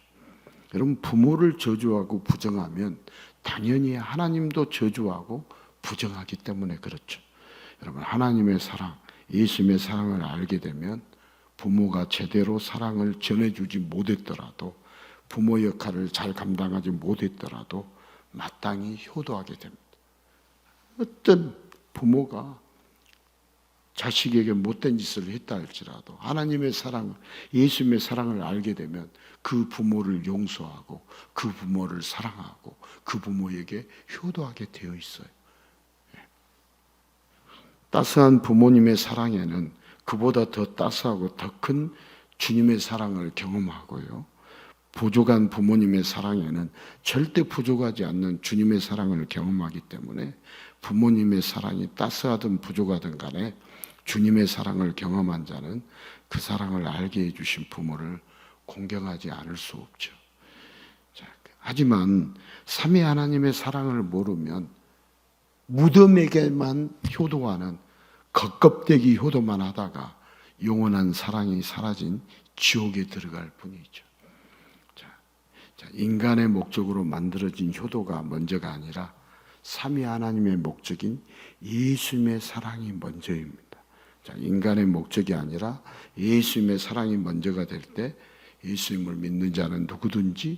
S1: 여러분 부모를 저주하고 부정하면 당연히 하나님도 저주하고 부정하기 때문에 그렇죠. 여러분, 하나님의 사랑, 예수님의 사랑을 알게 되면 부모가 제대로 사랑을 전해주지 못했더라도, 부모 역할을 잘 감당하지 못했더라도 마땅히 효도하게 됩니다. 어떤 부모가 자식에게 못된 짓을 했다 할지라도 하나님의 사랑, 예수님의 사랑을 알게 되면 그 부모를 용서하고 그 부모를 사랑하고 그 부모에게 효도하게 되어 있어요. 따스한 부모님의 사랑에는 그보다 더 따스하고 더 큰 주님의 사랑을 경험하고요, 부족한 부모님의 사랑에는 절대 부족하지 않는 주님의 사랑을 경험하기 때문에 부모님의 사랑이 따스하든 부족하든 간에 주님의 사랑을 경험한 자는 그 사랑을 알게 해주신 부모를 공경하지 않을 수 없죠. 자, 하지만 삼위 하나님의 사랑을 모르면 무덤에게만 효도하는 겉껍데기 효도만 하다가 영원한 사랑이 사라진 지옥에 들어갈 뿐이죠. 자, 인간의 목적으로 만들어진 효도가 먼저가 아니라 삼위 하나님의 목적인 예수님의 사랑이 먼저입니다. 자, 인간의 목적이 아니라 예수님의 사랑이 먼저가 될 때 예수님을 믿는 자는 누구든지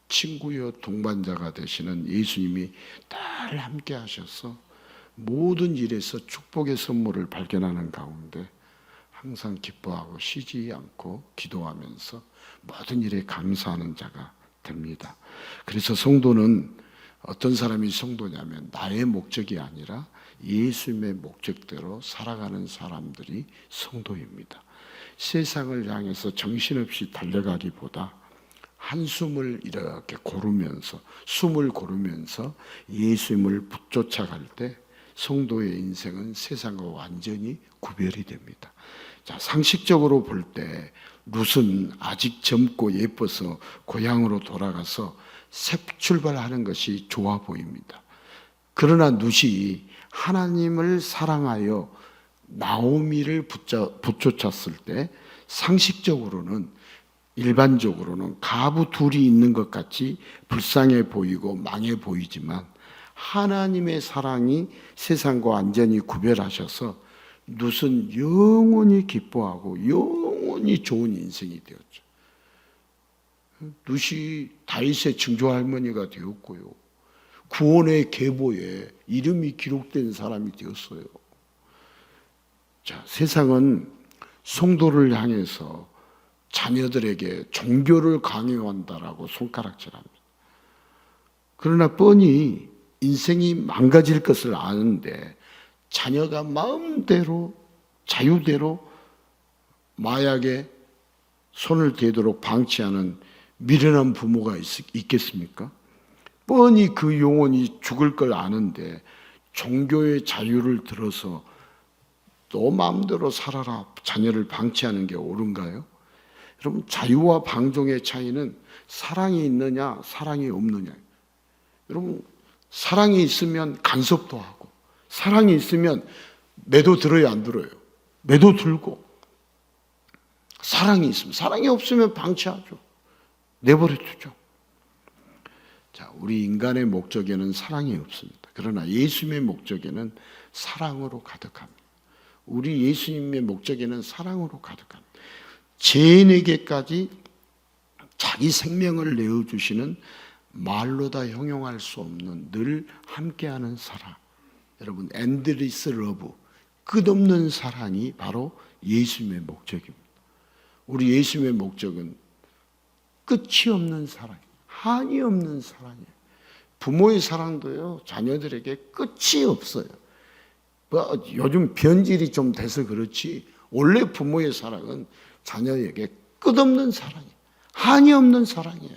S1: 친구여 동반자가 되시는 예수님이 늘 함께 하셔서 모든 일에서 축복의 선물을 발견하는 가운데 항상 기뻐하고 쉬지 않고 기도하면서 모든 일에 감사하는 자가 됩니다. 그래서 성도는 어떤 사람이 성도냐면 나의 목적이 아니라 예수님의 목적대로 살아가는 사람들이 성도입니다. 세상을 향해서 정신없이 달려가기보다 한숨을 이렇게 고르면서, 숨을 고르면서 예수님을 쫓아갈 때 성도의 인생은 세상과 완전히 구별이 됩니다. 자, 상식적으로 볼 때 룻은 아직 젊고 예뻐서 고향으로 돌아가서 새 출발하는 것이 좋아 보입니다. 그러나 룻이 하나님을 사랑하여 나오미를 붙쫓았을 때 상식적으로는, 일반적으로는 가부 둘이 있는 것 같이 불쌍해 보이고 망해 보이지만 하나님의 사랑이 세상과 완전히 구별하셔서 룻은 영원히 기뻐하고 영원히 좋은 인생이 되었죠. 룻이 다윗의 증조할머니가 되었고요, 구원의 계보에 이름이 기록된 사람이 되었어요. 자, 세상은 성도를 향해서 자녀들에게 종교를 강요한다라고 손가락질합니다. 그러나 뻔히 인생이 망가질 것을 아는데 자녀가 마음대로 자유대로 마약에 손을 대도록 방치하는 미련한 부모가 있겠습니까? 뻔히 그 영혼이 죽을 걸 아는데 종교의 자유를 들어서 너 마음대로 살아라, 자녀를 방치하는 게 옳은가요? 여러분, 자유와 방종의 차이는 사랑이 있느냐 사랑이 없느냐. 여러분, 사랑이 있으면 간섭도 하고, 사랑이 있으면 매도 들어요 안 들어요? 매도 들고. 사랑이 있으면, 사랑이 없으면 방치하죠. 내버려 두죠. 자, 우리 인간의 목적에는 사랑이 없습니다. 그러나 예수님의 목적에는 사랑으로 가득합니다. 우리 예수님의 목적에는 사랑으로 가득합니다. 죄인에게까지 자기 생명을 내어주시는 말로 다 형용할 수 없는 늘 함께하는 사랑. 여러분, 엔드리스 러브, 끝없는 사랑이 바로 예수님의 목적입니다. 우리 예수님의 목적은 끝이 없는 사랑, 한이 없는 사랑이에요. 부모의 사랑도요, 자녀들에게 끝이 없어요. 뭐 요즘 변질이 좀 돼서 그렇지 원래 부모의 사랑은 자녀에게 끝없는 사랑이에요. 한이 없는 사랑이에요.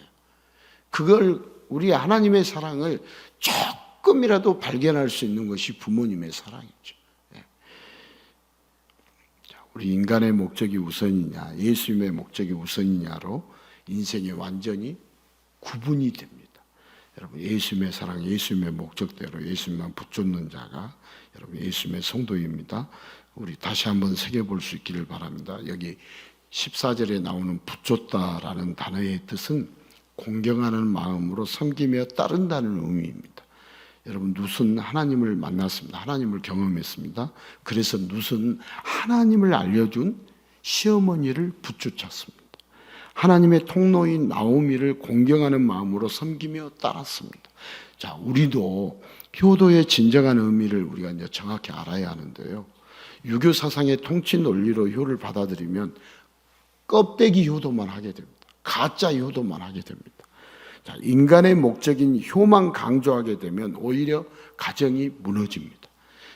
S1: 그걸, 우리 하나님의 사랑을 조금이라도 발견할 수 있는 것이 부모님의 사랑이죠. 우리 인간의 목적이 우선이냐 예수님의 목적이 우선이냐로 인생이 완전히 구분이 됩니다. 여러분, 예수님의 사랑, 예수님의 목적대로 예수님만 붙잡는 자가 여러분 예수님의 성도입니다. 우리 다시 한번 새겨볼 수 있기를 바랍니다. 여기 14절에 나오는 붙잡다라는 단어의 뜻은 공경하는 마음으로 섬기며 따른다는 의미입니다. 여러분, 룻은 하나님을 만났습니다. 하나님을 경험했습니다. 그래서 룻은 하나님을 알려준 시어머니를 붙쫓았습니다. 하나님의 통로인 나오미를 공경하는 마음으로 섬기며 따랐습니다. 자, 우리도 효도의 진정한 의미를 우리가 이제 정확히 알아야 하는데요. 유교 사상의 통치 논리로 효를 받아들이면 껍데기 효도만 하게 됩니다. 가짜 효도만 하게 됩니다. 자, 인간의 목적인 효만 강조하게 되면 오히려 가정이 무너집니다.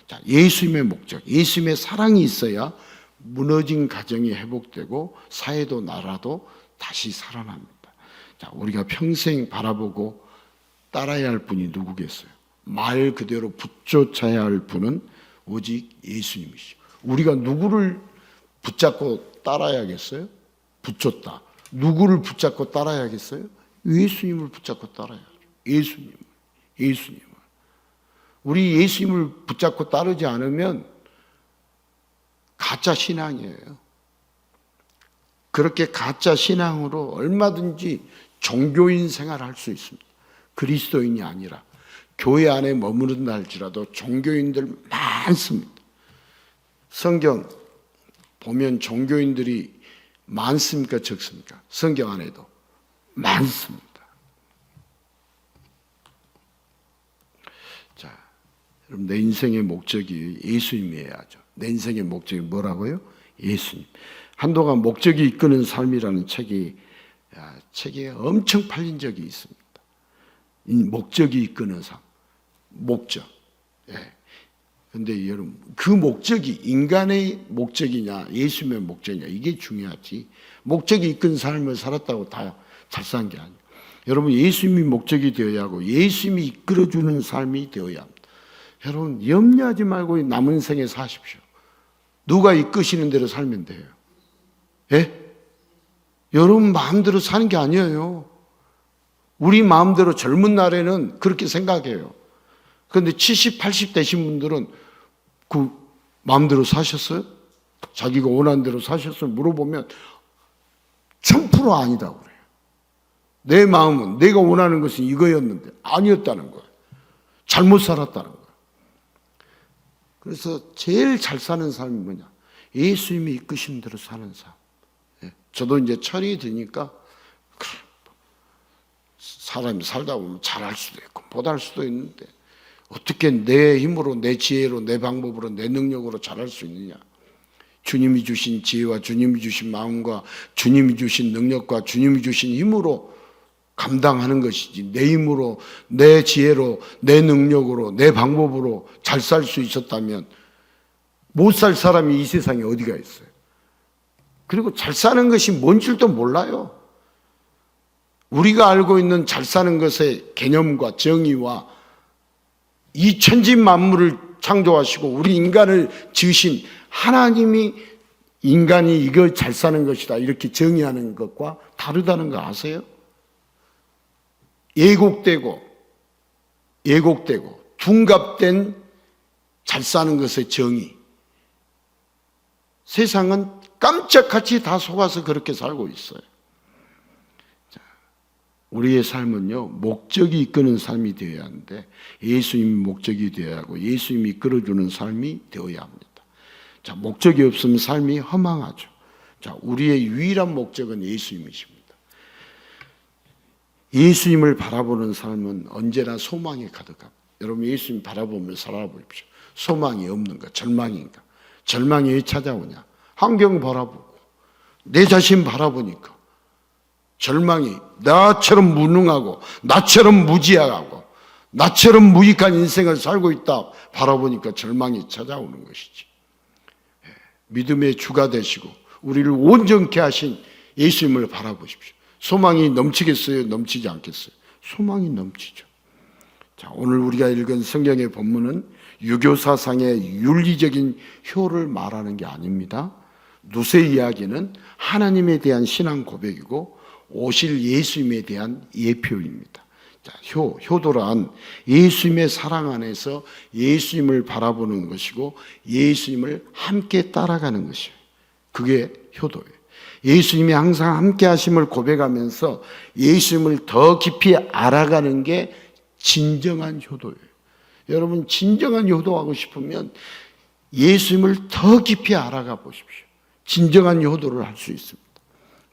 S1: 자, 예수님의 목적, 예수님의 사랑이 있어야 무너진 가정이 회복되고 사회도 나라도 다시 살아납니다. 자, 우리가 평생 바라보고 따라야 할 분이 누구겠어요? 말 그대로 붙쫓아야 할 분은 오직 예수님이시죠. 우리가 누구를 붙잡고 따라야겠어요? 붙잡다. 누구를 붙잡고 따라야겠어요? 예수님을 붙잡고 따라야죠. 예수님을. 우리 예수님을 붙잡고 따르지 않으면 가짜 신앙이에요. 그렇게 가짜 신앙으로 얼마든지 종교인 생활을 할 수 있습니다. 그리스도인이 아니라 교회 안에 머무른다 할지라도 종교인들 많습니다. 성경 보면 종교인들이 많습니까? 적습니까? 성경 안에도 많습니다. 자, 여러분, 내 인생의 목적이 예수님이어야죠. 내 인생의 목적이 뭐라고요? 예수님. 한동안 목적이 이끄는 삶이라는 책이 엄청 팔린 적이 있습니다. 목적이 이끄는 삶. 목적. 근데 여러분, 그 목적이 인간의 목적이냐 예수님의 목적이냐 이게 중요하지, 목적이 이끈 삶을 살았다고 다 잘 산 게 아니에요. 여러분, 예수님이 목적이 되어야 하고 예수님이 이끌어주는 삶이 되어야 합니다. 여러분, 염려하지 말고 남은 생에 사십시오. 누가 이끄시는 대로 살면 돼요. 예? 여러분 마음대로 사는 게 아니에요. 우리 마음대로 젊은 날에는 그렇게 생각해요. 그런데 70, 80 되신 분들은 그 마음대로 사셨어요? 자기가 원하는 대로 사셨어요? 물어보면 1000% 아니다고 그래요. 내 마음은 내가 원하는 것은 이거였는데 아니었다는 거예요. 잘못 살았다는 거예요. 그래서 제일 잘 사는 삶이 뭐냐? 예수님이 이끄신 대로 사는 삶. 저도 이제 철이 드니까 사람이 살다 보면 잘할 수도 있고 못할 수도 있는데 어떻게 내 힘으로, 내 지혜로, 내 방법으로, 내 능력으로 잘할 수 있느냐? 주님이 주신 지혜와 주님이 주신 마음과 주님이 주신 능력과 주님이 주신 힘으로 감당하는 것이지, 내 힘으로, 내 지혜로, 내 능력으로, 내 방법으로 잘 살 수 있었다면 못 살 사람이 이 세상에 어디가 있어요? 그리고 잘 사는 것이 뭔 줄도 몰라요. 우리가 알고 있는 잘 사는 것의 개념과 정의와 이 천지 만물을 창조하시고 우리 인간을 지으신 하나님이 인간이 이거 잘 사는 것이다 이렇게 정의하는 것과 다르다는 거 아세요? 예곡되고 둔갑된 잘 사는 것의 정의. 세상은 깜짝같이 다 속아서 그렇게 살고 있어요. 자, 우리의 삶은요, 목적이 이끄는 삶이 되어야 하는데 예수님이 목적이 되어야 하고 예수님이 이끌어주는 삶이 되어야 합니다. 자, 목적이 없으면 삶이 허망하죠. 자, 우리의 유일한 목적은 예수님이십니다. 예수님을 바라보는 삶은 언제나 소망이 가득합니다. 여러분, 예수님 바라보며 살아보십시오. 소망이 없는가? 절망인가? 절망이 왜 찾아오냐? 환경 바라보고 내 자신 바라보니까 절망이 나처럼 무능하고 나처럼 무지하고 나처럼 무익한 인생을 살고 있다 바라보니까 절망이 찾아오는 것이지. 믿음의 주가 되시고 우리를 온전케 하신 예수님을 바라보십시오. 소망이 넘치겠어요? 넘치지 않겠어요? 소망이 넘치죠. 자, 오늘 우리가 읽은 성경의 본문은 유교 사상의 윤리적인 효를 말하는 게 아닙니다. 룻의 이야기는 하나님에 대한 신앙 고백이고 오실 예수님에 대한 예표입니다. 자, 효도란 예수님의 사랑 안에서 예수님을 바라보는 것이고 예수님을 함께 따라가는 것이에요. 그게 효도예요. 예수님이 항상 함께 하심을 고백하면서 예수님을 더 깊이 알아가는 게 진정한 효도예요. 여러분 진정한 효도하고 싶으면 예수님을 더 깊이 알아가 보십시오. 진정한 효도를 할 수 있습니다.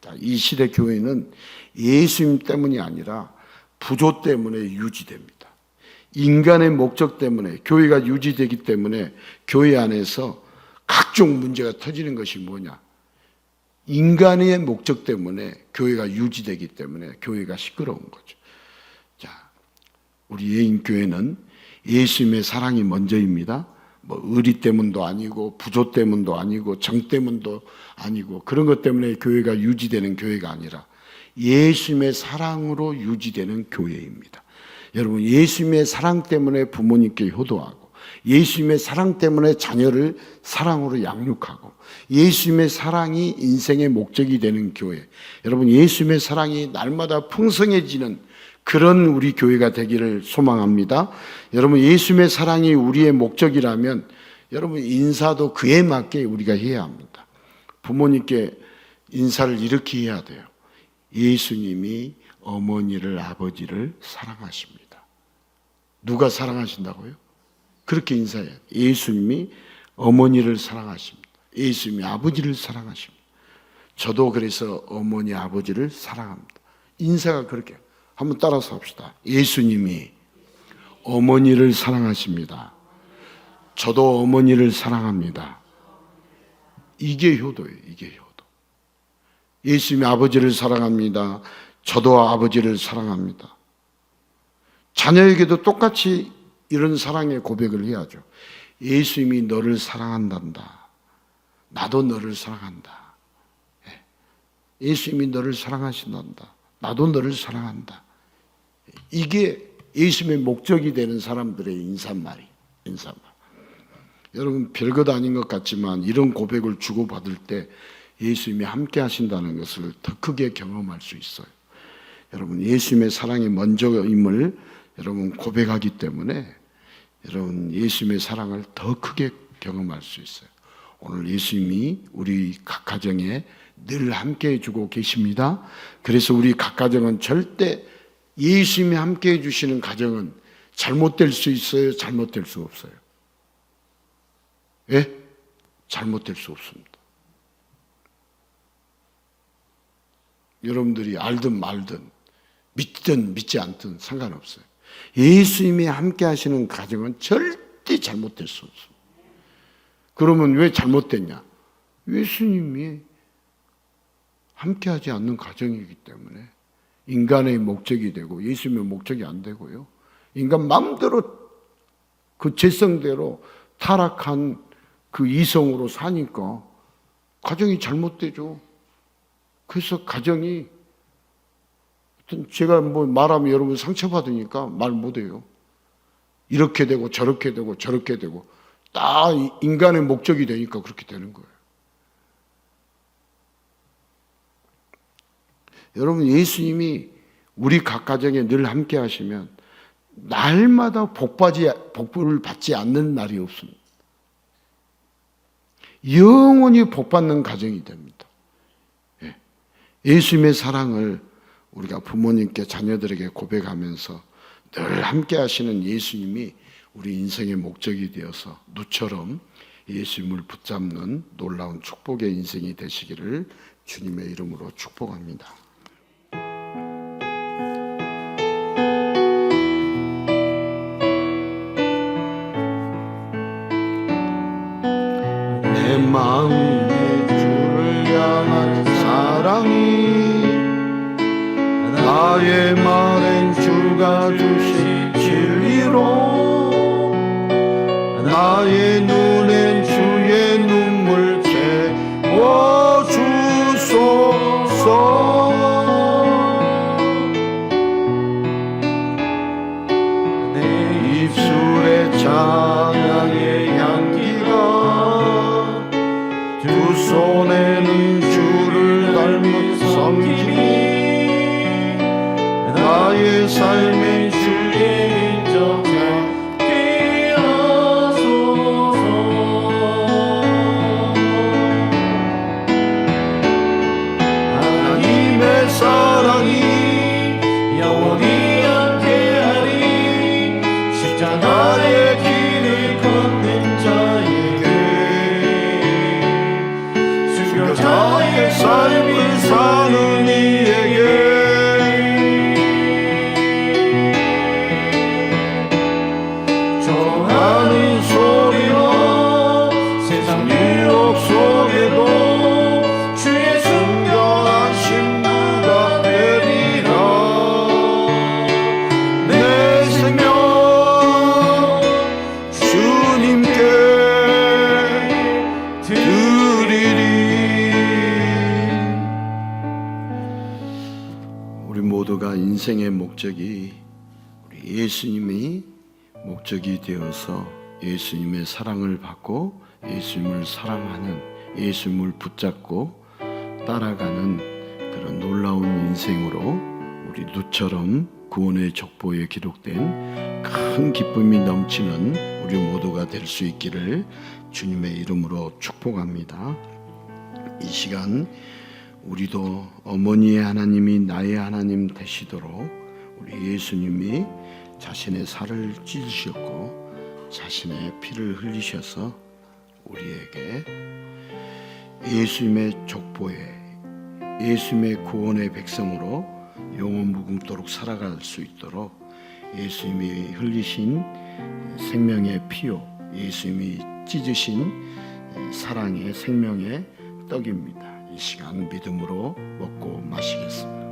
S1: 자, 이 시대 교회는 예수님 때문이 아니라 부조 때문에 유지됩니다. 인간의 목적 때문에 교회가 유지되기 때문에 교회 안에서 각종 문제가 터지는 것이 뭐냐? 인간의 목적 때문에 교회가 유지되기 때문에 교회가 시끄러운 거죠. 자, 우리 예인교회는 예수님의 사랑이 먼저입니다. 뭐 의리 때문도 아니고 부조 때문도 아니고 정 때문도 아니고 그런 것 때문에 교회가 유지되는 교회가 아니라 예수님의 사랑으로 유지되는 교회입니다. 여러분, 예수님의 사랑 때문에 부모님께 효도하고 예수님의 사랑 때문에 자녀를 사랑으로 양육하고 예수님의 사랑이 인생의 목적이 되는 교회, 여러분 예수님의 사랑이 날마다 풍성해지는 그런 우리 교회가 되기를 소망합니다. 여러분, 예수님의 사랑이 우리의 목적이라면 여러분 인사도 그에 맞게 우리가 해야 합니다. 부모님께 인사를 이렇게 해야 돼요. 예수님이 어머니를 아버지를 사랑하십니다. 누가 사랑하신다고요? 그렇게 인사해요. 예수님이 어머니를 사랑하십니다. 예수님이 아버지를 사랑하십니다. 저도 그래서 어머니 아버지를 사랑합니다. 인사가 그렇게. 한번 따라서 합시다. 예수님이 어머니를 사랑하십니다. 저도 어머니를 사랑합니다. 이게 효도예요. 이게 효도. 예수님이 아버지를 사랑합니다. 저도 아버지를 사랑합니다. 자녀에게도 똑같이 이런 사랑의 고백을 해야죠. 예수님이 너를 사랑한단다. 나도 너를 사랑한다. 예수님이 너를 사랑하신단다. 나도 너를 사랑한다. 이게 예수님의 목적이 되는 사람들의 인사말이. 여러분, 별것 아닌 것 같지만 이런 고백을 주고받을 때 예수님이 함께 하신다는 것을 더 크게 경험할 수 있어요. 여러분, 예수님의 사랑이 먼저임을 여러분 고백하기 때문에 여러분 예수님의 사랑을 더 크게 경험할 수 있어요. 오늘 예수님이 우리 각 가정에 늘 함께 해주고 계십니다. 그래서 우리 각 가정은 절대 예수님이 함께 해주시는 가정은 잘못될 수 있어요? 잘못될 수 없어요? 예? 잘못될 수 없습니다. 여러분들이 알든 말든 믿든 믿지 않든 상관없어요. 예수님이 함께 하시는 가정은 절대 잘못될 수 없습니다. 그러면 왜 잘못됐냐? 예수님이 함께하지 않는 가정이기 때문에 인간의 목적이 되고 예수님의 목적이 안 되고요. 인간 마음대로 그 죄성대로 타락한 그 이성으로 사니까 가정이 잘못되죠. 그래서 가정이 제가 뭐 말하면 여러분 상처받으니까 말 못해요. 이렇게 되고 저렇게 되고 저렇게 되고 다 인간의 목적이 되니까 그렇게 되는 거예요. 여러분, 예수님이 우리 각 가정에 늘 함께 하시면 날마다 복을 받지 않는 날이 없습니다. 영원히 복받는 가정이 됩니다. 예수님의 사랑을 우리가 부모님께 자녀들에게 고백하면서 늘 함께 하시는 예수님이 우리 인생의 목적이 되어서 누처럼 예수님을 붙잡는 놀라운 축복의 인생이 되시기를 주님의 이름으로 축복합니다. 내 마음에 주를 향한 사랑이 나의 말엔 주가 주신 진리로 나의 눈엔 주의 눈물 채워주소서. 내 입술에 찬양의 향기가 두 손에는 주를 닮은 섬김이 나의 삶의 주의 인정에 되어소서. 하나님의 사랑이 영원히 함께하리. 십자가의 모두가 인생의 목적이 우리 예수님이 목적이 되어서 예수님의 사랑을 받고 예수님을 사랑하는, 예수님을 붙잡고 따라가는 그런 놀라운 인생으로 우리 룻처럼 구원의 족보에 기록된 큰 기쁨이 넘치는 우리 모두가 될 수 있기를 주님의 이름으로 축복합니다. 이 시간 우리도 어머니의 하나님이 나의 하나님 되시도록 우리 예수님이 자신의 살을 찢으셨고 자신의 피를 흘리셔서 우리에게 예수님의 족보에, 예수님의 구원의 백성으로 영원 무궁토록 살아갈 수 있도록 예수님이 흘리신 생명의 피요, 예수님이 찢으신 사랑의 생명의 떡입니다. 이 시간 믿음으로 먹고 마시겠습니다.